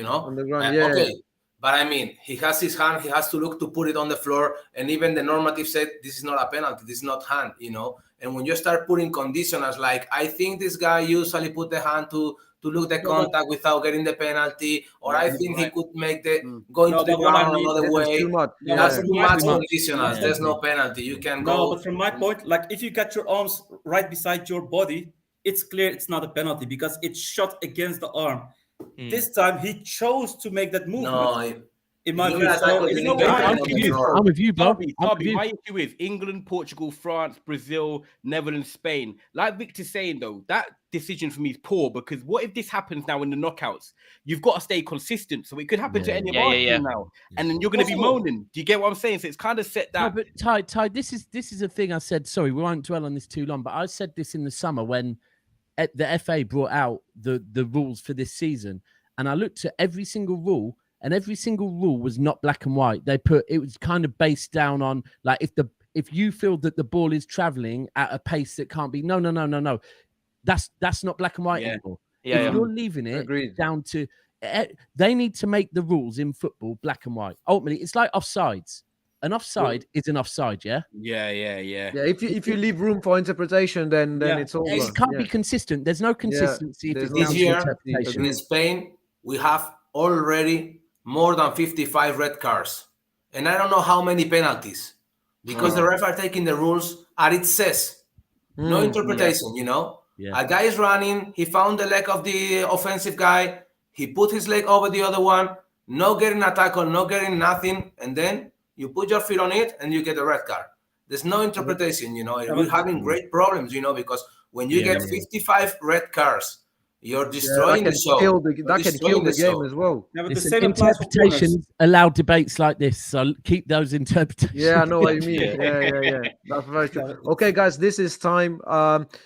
on the ground, okay. But I mean, he has his hand. He has to look to put it on the floor, and even the normative said this is not a penalty. This is not hand, And when you start putting conditionals like, I think this guy usually put the hand to to look the contact without getting the penalty, or I think he could make the going No, to the but what I ground mean, another This is way. too much. No, That's but too from my much point- conditionals. Yeah. There's no penalty. You can No, go. but from my point, like if you get your arms right beside your body, it's clear it's not a penalty because it's shot against the arm. This time he chose to make that movement. No, in my if view, you're so attacking, it's you no need to way. get I'm on with the you. floor. I'm with you, bro. Toby, my issue is England, Portugal, France, Brazil, Netherlands, Spain. Like Victor's saying, though, that decision for me is poor because what if this happens now in the knockouts? You've got to stay consistent. So it could happen to any of our team now. And then you're going to be moaning. Do you get what I'm saying? So it's kind of set No, that. but Ty, this is a thing I said. Sorry, we won't dwell on this too long. But I said this in the summer when the FA brought out the rules for this season, and I looked at every single rule, and every single rule was not black and white. They put it was kind of based down on like if you feel that the ball is traveling at a pace that can't be no. That's not black and white anymore. If you're leaving it down to they need to make the rules in football black and white. Ultimately, it's like offsides. An offside is an offside, yeah. Yeah. Yeah, if you leave room for interpretation, then it's over. It can't be consistent. There's no consistency if it's no down This to year interpretation. in Spain, we have already more than 55 red cards, and I don't know how many penalties because the ref are taking the rules as it says. No interpretation, you know. Yeah. A guy is running, he found the leg of the offensive guy, he put his leg over the other one, no getting a tackle, no getting nothing, and then you put your feet on it and you get a red card. There's no interpretation, you know. We're having great problems, you know, because when you get 55 red cards, you're destroying the show. That can kill the game as well. Yeah, but the Listen, same applies for corners. interpretations allow debates like this, so keep those interpretations. Yeah, I know what you mean. Yeah. That's very true. Okay, guys, this is time.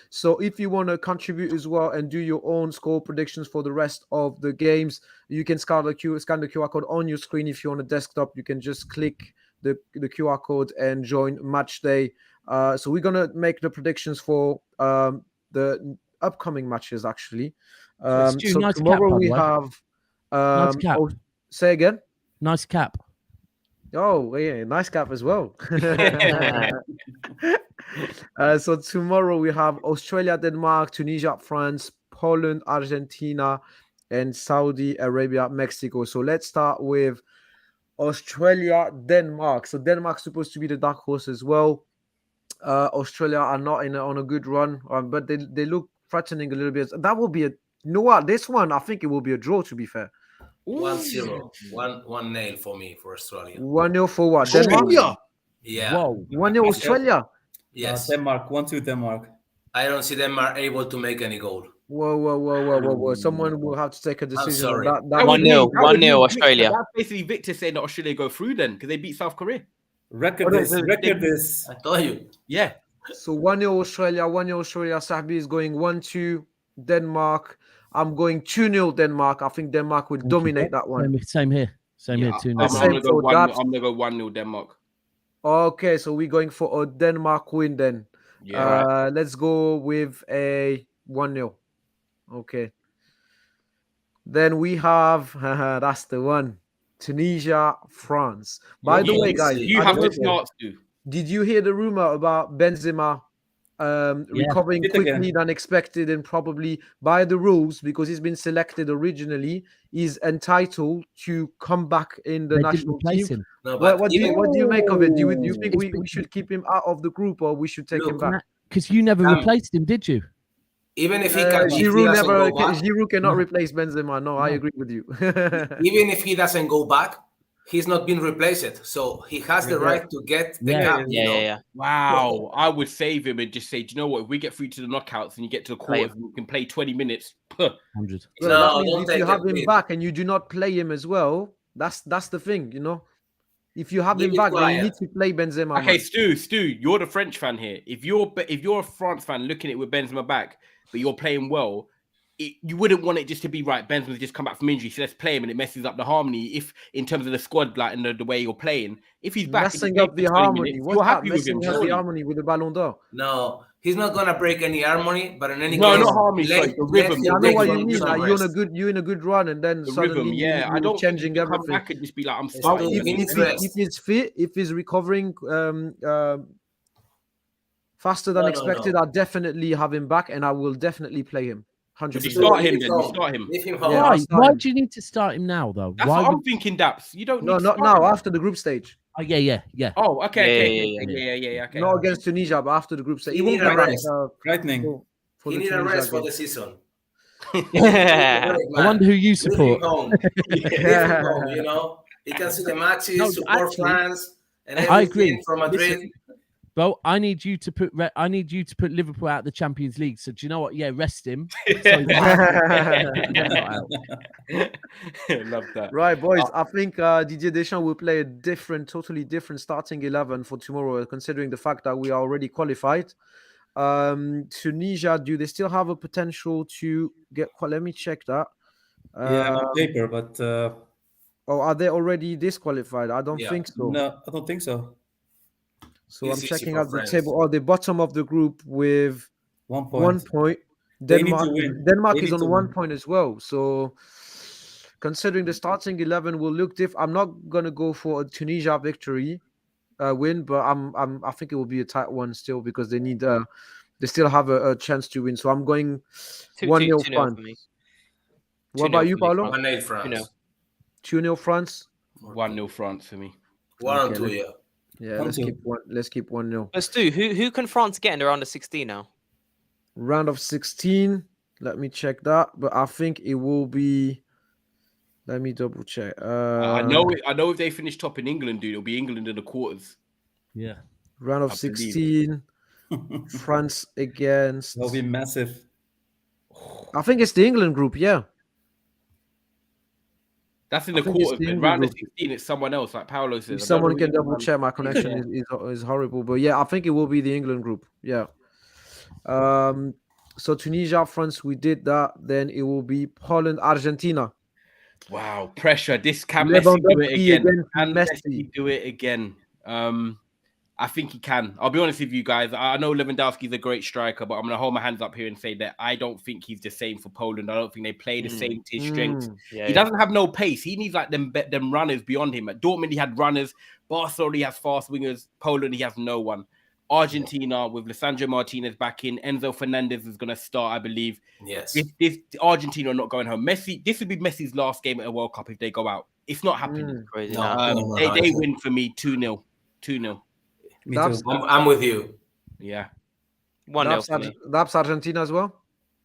So if you want to contribute as well and do your own score predictions for the rest of the games, you can scan the QR code on your screen. If you're on a desktop, you can just click the QR code and join Matchday. So we're gonna make the predictions for the upcoming matches actually. So nice tomorrow cap, by we the way. have Nice cap. say again. Nice cap. Oh, yeah, nice cap as well. So tomorrow we have Australia, Denmark, Tunisia, France, Poland, Argentina, and Saudi Arabia, Mexico. So let's start with Australia, Denmark. So Denmark's supposed to be the dark horse as well. Australia are not on a good run, but they look threatening a little bit. That will be you know what? This one, I think it will be a draw, to be fair. 1-0, 1-0 for me for Australia. 1-0 for what? Australia? Denmark? Yeah. Whoa. 1-0 Australia? Yes. Denmark, 1-2 Denmark. I don't see them are able to make any goal. Whoa. Someone will have to take a decision. sorry. On that. 1-0 Australia. That's basically Victor saying that Australia go through then because they beat South Korea. Record this. I told you. Yeah. So 1-0 Australia, 1-0 Australia. Sahbi is going 1-2 Denmark. I'm going 2-0 Denmark. I think Denmark will dominate that one. Same here. Same here too. I'm Same gonna for go that. 1-0 Denmark. Okay, so we're going for a Denmark win then. Yeah. Let's go with a 1-0. Okay. Then we have that's the one. Tunisia, France. By the way, guys, You have to start to. did you hear the rumor about Benzema recovering It quickly again. than expected, and probably by the rules, because he's been selected originally, is entitled to come back in the They didn't national replace team? him. No, What but do you make of it? Do you think It's we should keep him out of the group, or we should take him Look, back? Because you never replaced him, did you? even if he can, if he Giroud doesn't never. go back, Giroud cannot replace Benzema. No, I agree with you. even if he doesn't go back, he's not been replaced. So he has the right to get the cap. you know? Yeah. Wow. I would save him and just say, do you know what? If we get through to the knockouts and you get to the quarters and you can play 20 minutes. 100. Well, No, that means don't if take you have it, him please. back and you do not play him as well, that's the thing, you know. If you have Leave him it back, then you quiet. need to play Benzema. Okay, man. Stu, you're the French fan here. If you're a France fan looking at it with Benzema back, but you're playing well, you wouldn't want it just to be right. Benzema's just come back from injury, so let's play him, and it messes up the harmony. If in terms of the squad, like and the way you're playing, if he's back, Messing up the harmony. you're What's that? happy with him. Messing up the surely. harmony with the Ballon d'Or. No, he's not gonna break any harmony. But in any No, case, not harmony, sorry, the rhythm. Yeah, I know Rhythm, what rhythm, you mean. rhythm, Like you're in a good run, and then The suddenly rhythm, yeah. I you're don't changing think you can come everything. back and just be like, I'm So starting. if he needs If rest. he's fit, if he's recovering faster than No. expected, I'll definitely have him back, and I will definitely play him. 100%. You start him, then you start him. Leave him home. Yeah, Why do you need to start him now, though? That's Why what I'm thinking, Daps. You don't need No, to not start now. him. After the group stage. Oh, yeah. Oh, okay. Okay. Not against Tunisia, but after the group stage. He He won't need a be back rest. Frightening. for He the need a Tunisia rest for game. the season. Yeah. I wonder who you Leave support. him home. Leave him home, you know. He can see the matches, No, support actually, France, and I everything agree. from Madrid. Listen, Bro, I need you to put Liverpool out of the Champions League. So do you know what? Yeah, rest him. So he's not out. Love that. Right, boys. I think Didier Deschamps will play a totally different starting 11 for tomorrow, considering the fact that we are already qualified. Tunisia, do they still have a potential to get? Let me check that. Yeah, on paper, but Oh, are they already disqualified? I don't think so. no, I don't think so. So It's I'm easy checking for out the France. table. Oh, the bottom of the group with 1 point. 1 point. They need Denmark, to win. Denmark They is need on to 1 win. point as well. So considering the starting 11 will look different, I'm not gonna go for a Tunisia victory win, but I think it will be a tight one still because they need they still have a chance to win. So I'm going 1-0 2-0 France. for me. What 2-0 about you, for me, Paolo? France. 1-8 France. 2-0 France. 1-0 France for me. 1-2, yeah. Yeah, 1-2. let's keep 1-0. But Stu, who can France get in the round of 16 now? Round of 16. Let me check that, but I think it will be. Let me double check. I know if they finish top in England, dude, it'll be England in the quarters. Yeah. Round of I believe. 16. France against. That'll be massive. I think it's the England group. Yeah. That's in I the think it's quarters. the Then. England Round of group. 16, it's someone else, like Paolo says. If I don't someone know can who double check, my connection is horrible. But yeah, I think it will be the England group. Yeah. So Tunisia, France, we did that. Then it will be Poland, Argentina. Wow, pressure. This can Messi do it Lewandowski again? against Can Messi. Messi do it again? I think he can. I'll be honest with you guys. I know Lewandowski's a great striker, but I'm going to hold my hands up here and say that I don't think he's the same for Poland. I don't think they play the same to his strengths. Yeah, He doesn't have no pace. He needs like them runners beyond him. At Dortmund, he had runners. Barcelona, he has fast wingers. Poland, he has no one. Argentina, with Lisandro Martinez back in, Enzo Fernandez is going to start, I believe. Yes. This Argentina are not going home. Messi, this would be Messi's last game at a World Cup if they go out. It's not happening. Crazy. No. They win for me 2-0. 2-0. Me That's- too. I'm with you. Yeah. 1-0 for me. That's Argentina as well.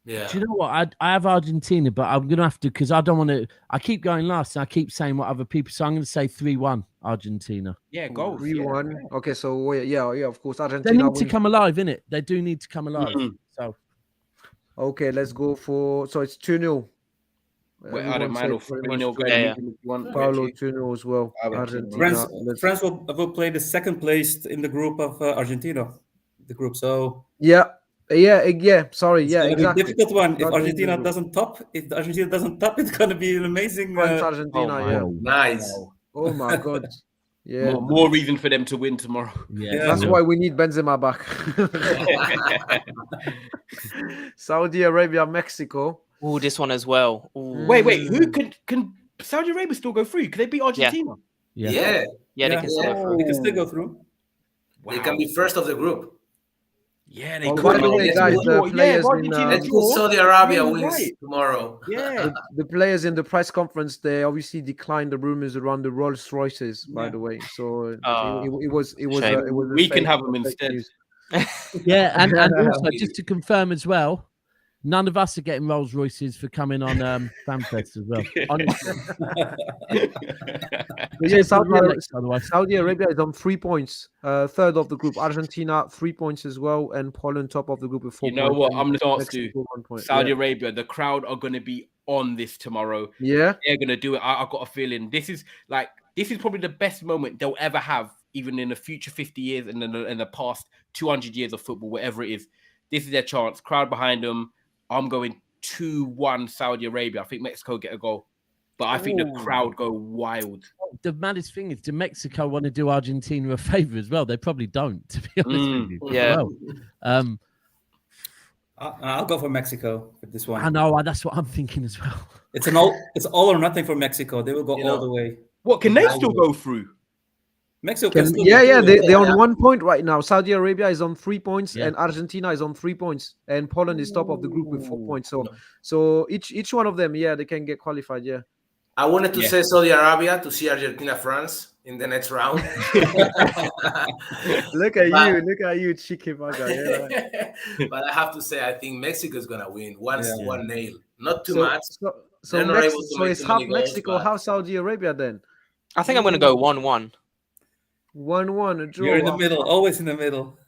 Yeah. Do you know what? I have Argentina, but I'm gonna have to because I don't want to. I keep going last, and I keep saying what other people. So I'm going to say 3-1 Argentina. Yeah, goals. 3-1. Yeah. Okay, so yeah, of course, They Argentina. need to wins. come alive, innit? They do need to come alive. So Okay, let's go for. So it's 2-0. I don't mind. Or 3-0 going. Yeah. If you want. Paulo 2-0 as well. Argentina. Argentina. France will play the second place in the group of Argentina. The group, so Yeah. Sorry. it's Yeah, gonna be a exactly. difficult one. If Not Argentina England. doesn't top, it's gonna be an amazing. France, Argentina. Oh, yeah. Nice. Oh my God. Yeah. More reason for them to win tomorrow. yeah, That's why we need Benzema back. Saudi Arabia, Mexico. Oh, this one as well. Ooh. Wait. Who can Saudi Arabia still go through? Could they beat Argentina? yeah. Yeah. Yeah, they can still go through. They can still go through. They can be first of the group. Yeah, they Oh, could. by the way, Yeah, guys, the yeah, players in, Argentina Let's draw. put Saudi Arabia Yeah, wins right. tomorrow. Yeah. The players in the press conference, they obviously declined the rumors around the Rolls Royces, by the way. So it was Shame. it was a We can fake- have them fake instead. news. Yeah, and also just to confirm as well, none of us are getting Rolls Royces for coming on FanFest as well. But yeah, Otherwise, Saudi Arabia is on 3 points, third of the group. Argentina 3 points as well, and Poland top of the group with 4 You points. know what? and I'm going to ask you. Mexico 1 point. Saudi yeah. Arabia, the crowd are going to be on this tomorrow. Yeah. They're going to do it. I've got a feeling this is probably the best moment they'll ever have, even in the future 50 years and in the past 200 years of football, whatever it is. This is their chance. Crowd behind them. I'm going 2-1 Saudi Arabia. I think Mexico get a goal. But I think the crowd go wild. the maddest thing is, do Mexico want to do Argentina a favor as well? They probably don't, to be honest with you. Yeah. Well. I'll go for Mexico with this one. I know. That's what I'm thinking as well. It's all or nothing for Mexico. They will go all the way. What, can they still go through? Mexico can still Yeah, do it. they're on 1 point right now. Saudi Arabia is on 3 points, Yeah. and Argentina is on 3 points, and Poland is top of the group with 4 Ooh. points. So each one of them, yeah, they can get qualified. Yeah. I wanted to Yeah. say Saudi Arabia to see Argentina, France in the next round. Look at you, cheeky bugger. Yeah. But I have to say, I think Mexico is gonna win one nail, not too So much. so They're not able to So make it's too half many goals, Mexico, but- half Saudi Arabia then. I think I'm going to go 1-1. 1-1, a draw. You're in the middle, always in the middle.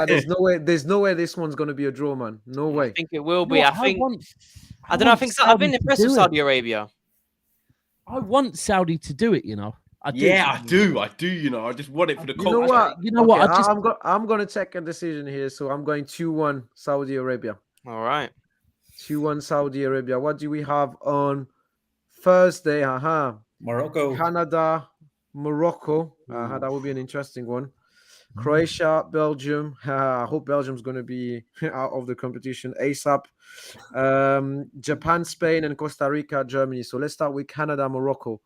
There's no way this one's gonna be a draw, man. No I way. think it will be. No, I think. I don't know. I want think I've Saudi been to impressed do with it. Saudi Arabia. I want Saudi to do it, you know. I do. Yeah, I do. You know, I just want it for the You know coach. what? You know what? Okay, I just I'm gonna take a decision here, so I'm going 2-1 Saudi Arabia. All right. 2-1 Saudi Arabia. What do we have on Thursday? Morocco. Canada, Morocco. That would be an interesting one. Croatia, Belgium. I hope Belgium's going to be out of the competition ASAP. Japan, Spain, and Costa Rica, Germany. So let's start with Canada, Morocco.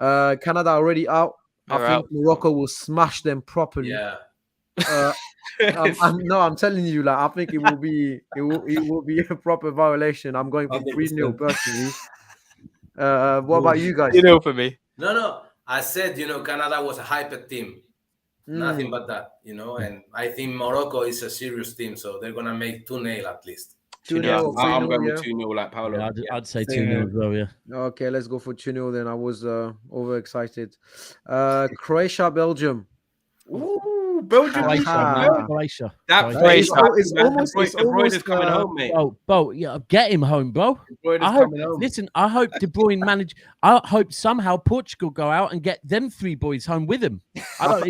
Canada already out. I They're think out. Morocco will smash them properly. Yeah. I'm telling you, like I think it will be a proper violation. I'm going for 3-0 100%. personally. What about you guys? For me. No. I said, Canada was a hyped team. Nothing Mm. but that, and I think Morocco is a serious team, so they're gonna make 2-0 at least. 2-0 Yeah, or I'm 3-0, going yeah? with 2-0 like Paolo. yeah, I'd say Same 2-0 here. as well, yeah. Okay, let's go for 2-0 then. I was overexcited. Croatia, Belgium. Ooh, Belgium. Croatia. That Croatia. It's almost De Bruyne's coming home, mate. Bo, yeah, get him home, bro. De Bruyne's I hope, coming home. listen, I hope De Bruyne manage. I hope somehow Portugal go out and get them 3 boys home with him. I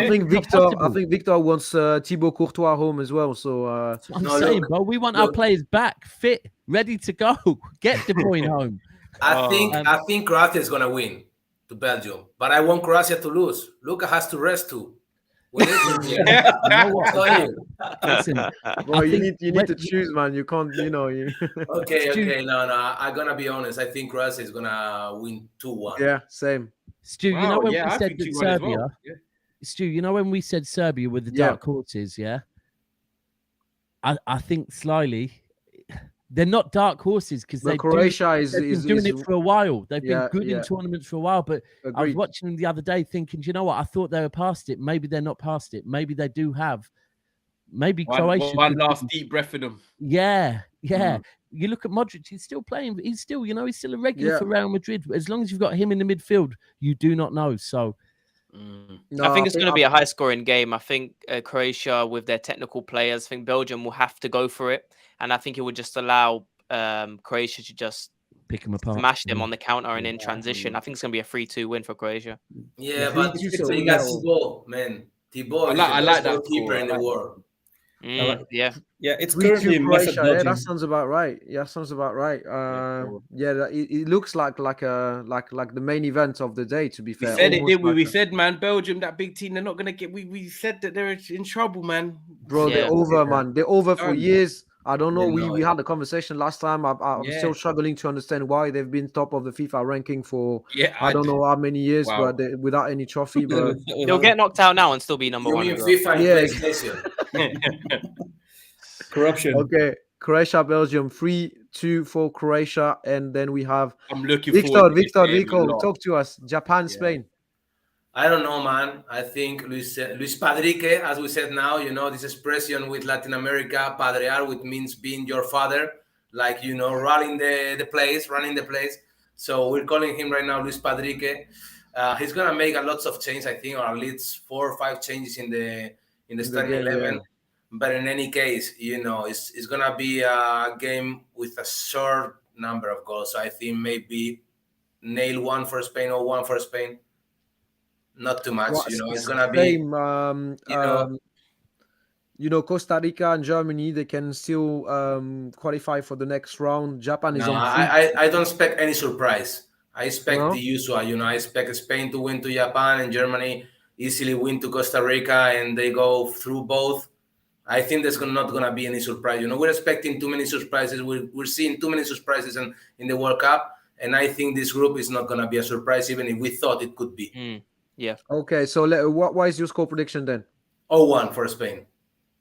think Victor wants Thibaut Courtois home as well. So I'm No, saying, look, bro, we want our look. players back, fit, ready to go. Get De Bruyne home. I think Croatia is gonna win to Belgium, but I want Croatia to lose. Luka has to rest too. We need him here. You know what? Tell you. Listen, bro, you think need to choose, man. You can't, you. Okay. No. I'm gonna be honest. I think Croatia is gonna win 2-1. Yeah, same. Stu, you know when we I said think that 2-1 as Serbia, well. Yeah. Stu, you know when we said Serbia with the Yeah. dark horses, yeah? I think slyly, they're not dark horses because But they've Croatia been doing it for a while. They've Yeah, been good yeah. in tournaments for a while, but I was Agreed. watching them the other day thinking, you know what? I thought they were past it. Maybe they're not past it. Maybe they do have. Maybe Croatia. One could- last deep breath in them. Yeah. You look at Modric, he's still playing. He's still a regular Yeah. for Real Madrid. As long as you've got him in the midfield, you do not know. So No, I think it's going to be a high-scoring game. I think Croatia, with their technical players, I think Belgium will have to go for it, and I think it would just allow Croatia to just pick them apart. smash them on the counter and in transition. I think it's going to be a 3-2 win for Croatia. Yeah, Yeah, but we do so so you got well. Thibaut, man. Thibaut is I the like best that goalkeeper score. in the world. Yeah. Yeah, it's 3-2 currently Croatia. Yeah, Macedonia. that sounds about right. It looks like the main event of the day. To be We fair, said it, almost didn't we? like We a- said, man, Belgium, that big team, they're not gonna get. We said that they're in trouble, man. Bro, they're Yeah. over, man. They're over for Done. years. I don't know. They know We it. had a conversation last time. I'm Yeah. still struggling to understand why they've been top of the FIFA ranking for Yeah, I don't know how many years, Wow. but without any trophy. But They'll get knocked out now and still be number You one. mean in Europe. FIFA and Yeah. PlayStation? Corruption. okay, Croatia, Belgium, 3-2 for Croatia, and then we have I'm looking Victor, forward to this game a Vico, lot. talk to us. Japan, Spain. I don't know, man. I think Luis Padrique, as we said now, this expression with Latin America, padrear, which means being your father, like, running the place. So we're calling him right now Luis Padrique. He's going to make a lots of changes, I think, or at least 4 or 5 changes in the starting game, 11. yeah. But in any case, it's going to be a game with a short number of goals. So I think maybe nail 1 for Spain or 1 for Spain. Not too much, it's gonna be same. Costa Rica and Germany, they can still qualify for the next round. Japan is no, on. I don't expect any surprise. I expect No? the usual, I expect Spain to win to Japan and Germany easily win to Costa Rica, and they go through both. I think there's not gonna be any surprise. We're expecting too many surprises. We're seeing too many surprises in the World Cup, and I think this group is not gonna be a surprise, even if we thought it could be. Yeah. Okay, so what is your score prediction then? 0-1 for Spain.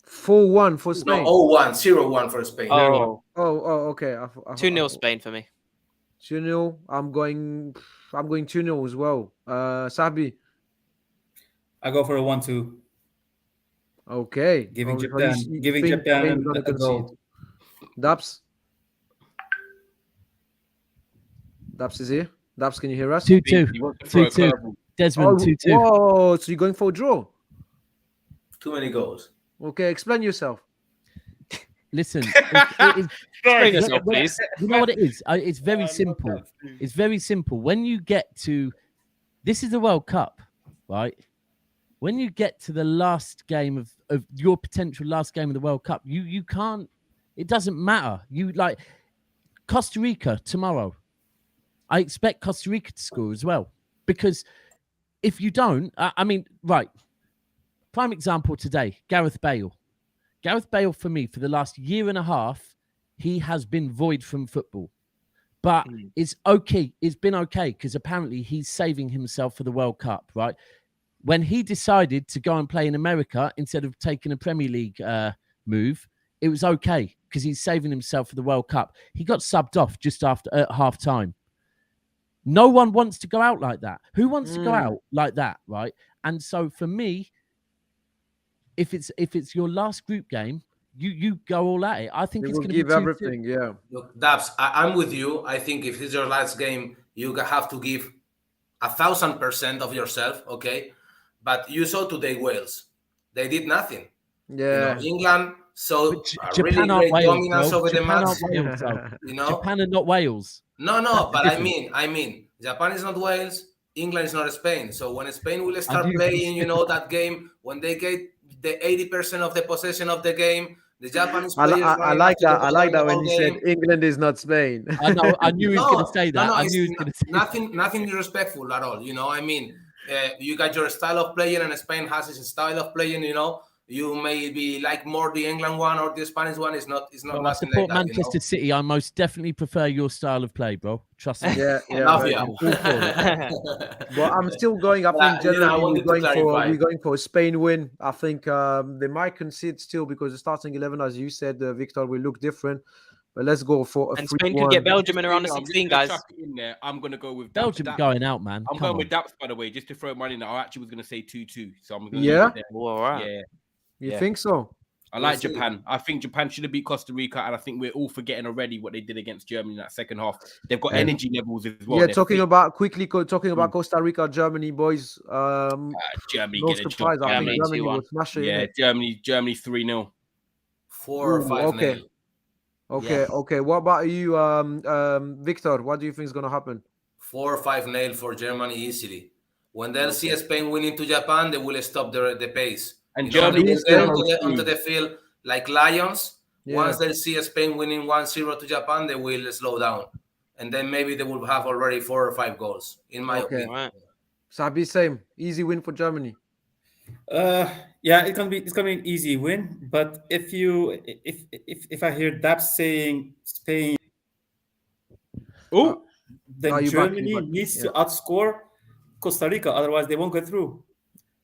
4-1 for Spain. No, 0-1, 0-1 for Spain. Oh, Okay. 2-0 Spain for me. 2-0. I'm going 2-0 as well. Sabi. I go for a 1-2. Okay. Giving So Japan, you giving think Japan Spain's gonna a concede? goal. Daps is here. Daps, can you hear us? 2-2. He wants to throw a 2-2. curveball. Desmond, 2-2. Whoa, so you're going for a draw? Too many goals. Okay, explain yourself. Listen, it is, Explain yourself, please. you know what it is? It's very simple. It's very simple. When you get to, this is the World Cup, right? When you get to the last game of your potential last game of the World Cup, you can't, it doesn't matter. You like Costa Rica tomorrow. I expect Costa Rica to score as well, because if you don't, I mean, right. Prime example today, Gareth Bale. Gareth Bale, for me, for the last year and a half, he has been void from football. But it's okay. It's been okay because apparently he's saving himself for the World Cup, right? When he decided to go and play in America instead of taking a Premier League move, it was okay because he's saving himself for the World Cup. He got subbed off just after at half time. No one wants to go out like that. Who wants to go out like that, right? And so for me, if it's your last group game, you go all at it. I think They it's will going to give be 2-2. everything. Yeah. Look, Dabs, I'm with you. I think if it's your last game, you have to give 1,000% of yourself, okay? But you saw today Wales. They did nothing. Yeah. England showed Japan really aren't great Wales, dominance bro. over the Japan match. aren't Wales, though. Japan Japan are not Wales. No, but difference. I mean, Japan is not Wales. England is not Spain. So when Spain will start do. playing, that game, when they get the 80% of the possession of the game, the Japanese players. I like that. I like that when you said England is not Spain. I know. I knew he was going to say that. I knew he was going to say nothing disrespectful at all. I mean, you got your style of playing, and Spain has its style of playing. You may be like more the England one or the Spanish one. It's not. I nothing support like that, Manchester City. I most definitely prefer your style of play, bro. Trust me. Yeah. Love very you. good. But I'm still going. I think I generally wanted to clarify. we're going for a Spain win. I think they might concede still because the starting 11, as you said, Victor, will look different. But let's go for a And 3-1. Spain could get Belgium in around the 16, guys. In there, I'm going to go with Belgium going out, man. I'm going with Daps, by the way, just to throw money in there. I actually was going to say 2-2. So I'm going to Yeah? All right. Yeah. You think so? I like Japan. I think Japan should have beat Costa Rica, and I think we're all forgetting already what they did against Germany in that second half. They've got energy levels as well. Yeah, talking about Costa Rica, Germany, boys. Germany No get a surprise. job. I think Germany Germany 2-1. will smash it. Yeah, innit? Germany 3-0. 4 or 5 okay. nil. Okay. What about you, Victor? What do you think is gonna happen? 4 or 5 nil for Germany easily. When they'll see Spain winning to Japan, they will stop the pace. And Germany Germany will get onto the field like lions. Yeah. Once they see Spain winning 1-0 to Japan, they will slow down. And then maybe they will have already 4 or 5 goals, in my opinion. Right. Sabi, same. Easy win for Germany. Yeah, it's gonna be an easy win. But if I hear Daps saying Spain, then Germany needs to outscore Costa Rica, otherwise they won't get through.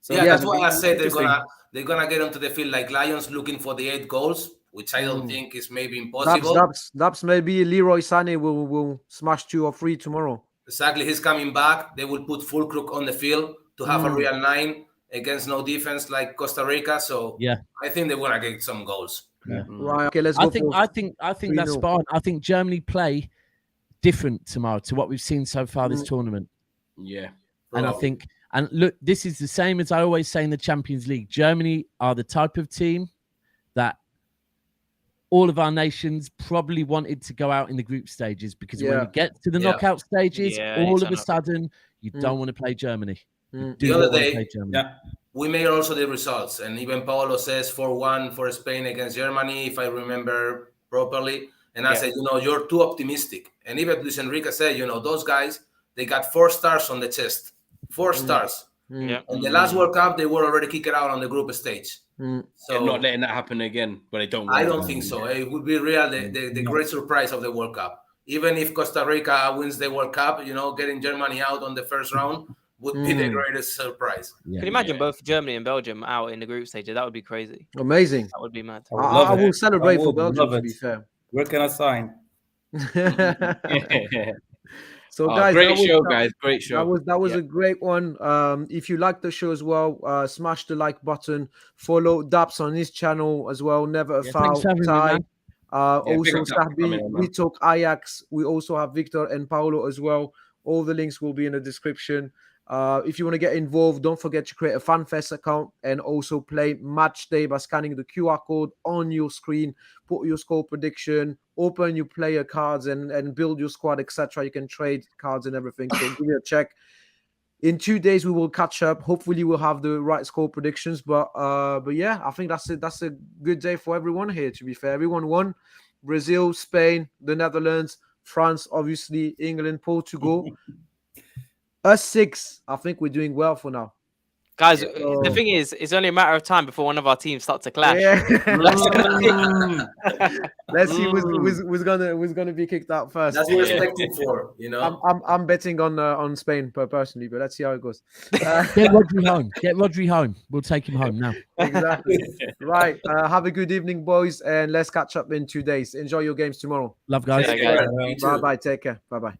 So that's why I said they're gonna get onto the field like lions, looking for the 8 goals, which I don't think is maybe impossible. Daps maybe Leroy Sané will smash 2 or 3 tomorrow. Exactly, he's coming back. They will put Fulkrug on the field to have a real 9 against no defense like Costa Rica. So I think they're gonna get some goals. Yeah. Right. Okay, let's go. I think that's spot on. I think Germany play different tomorrow to what we've seen so far this tournament. Yeah. And I think, and look, this is the same as I always say in the Champions League. Germany are the type of team that all of our nations probably wanted to go out in the group stages, because when we get to the knockout stages, all of a sudden you don't want to play Germany. The other day, we made also the results, and even Paolo says 4-1 for Spain against Germany, if I remember properly. And I said, you're too optimistic. And even Luis Enrique said, those guys, they got 4 stars on the chest. 4 stars. On the last World Cup, they were already kicked out on the group stage. So they're not letting that happen again, but they don't. I don't think so. It would be real the great surprise of the World Cup. Even if Costa Rica wins the World Cup, getting Germany out on the first round would be the greatest surprise. Yeah. Can you imagine both Germany and Belgium out in the group stage? That would be crazy. Amazing. That would be mad. I will celebrate for would Belgium, love to be it. fair. Where can I sign? So, guys, great show, guys. Great show. That was a great one. If you like the show as well, smash the like button. Follow Daps on his channel as well. Never a foul. Thanks for having me, Ty. man. Also, big up for coming Sahbi, on, we man. talk Ajax. We also have Victor and Paolo as well. All the links will be in the description. If you want to get involved, don't forget to create a FanFest account and also play Matchday by scanning the QR code on your screen. Put your score prediction, open your player cards and build your squad, etc. You can trade cards and everything. So give it a check. In 2 days, we will catch up. Hopefully, we'll have the right score predictions. But yeah, I think that's it. That's a good day for everyone here, to be fair. Everyone won. Brazil, Spain, the Netherlands, France, obviously, England, Portugal. Us 6, I think we're doing well for now. Guys, the thing is, it's only a matter of time before one of our teams starts to clash. Yeah. Let's see who's gonna be kicked out first. That's what we're expecting for, you know. I'm betting on Spain personally, but let's see how it goes. Get Rodri home. Get Rodri home. We'll take him home now. Exactly. Right. Have a good evening, boys, and let's catch up in 2 days. Enjoy your games tomorrow. Love, guys. Yeah, guys. You too. Bye bye. Take care. Bye bye.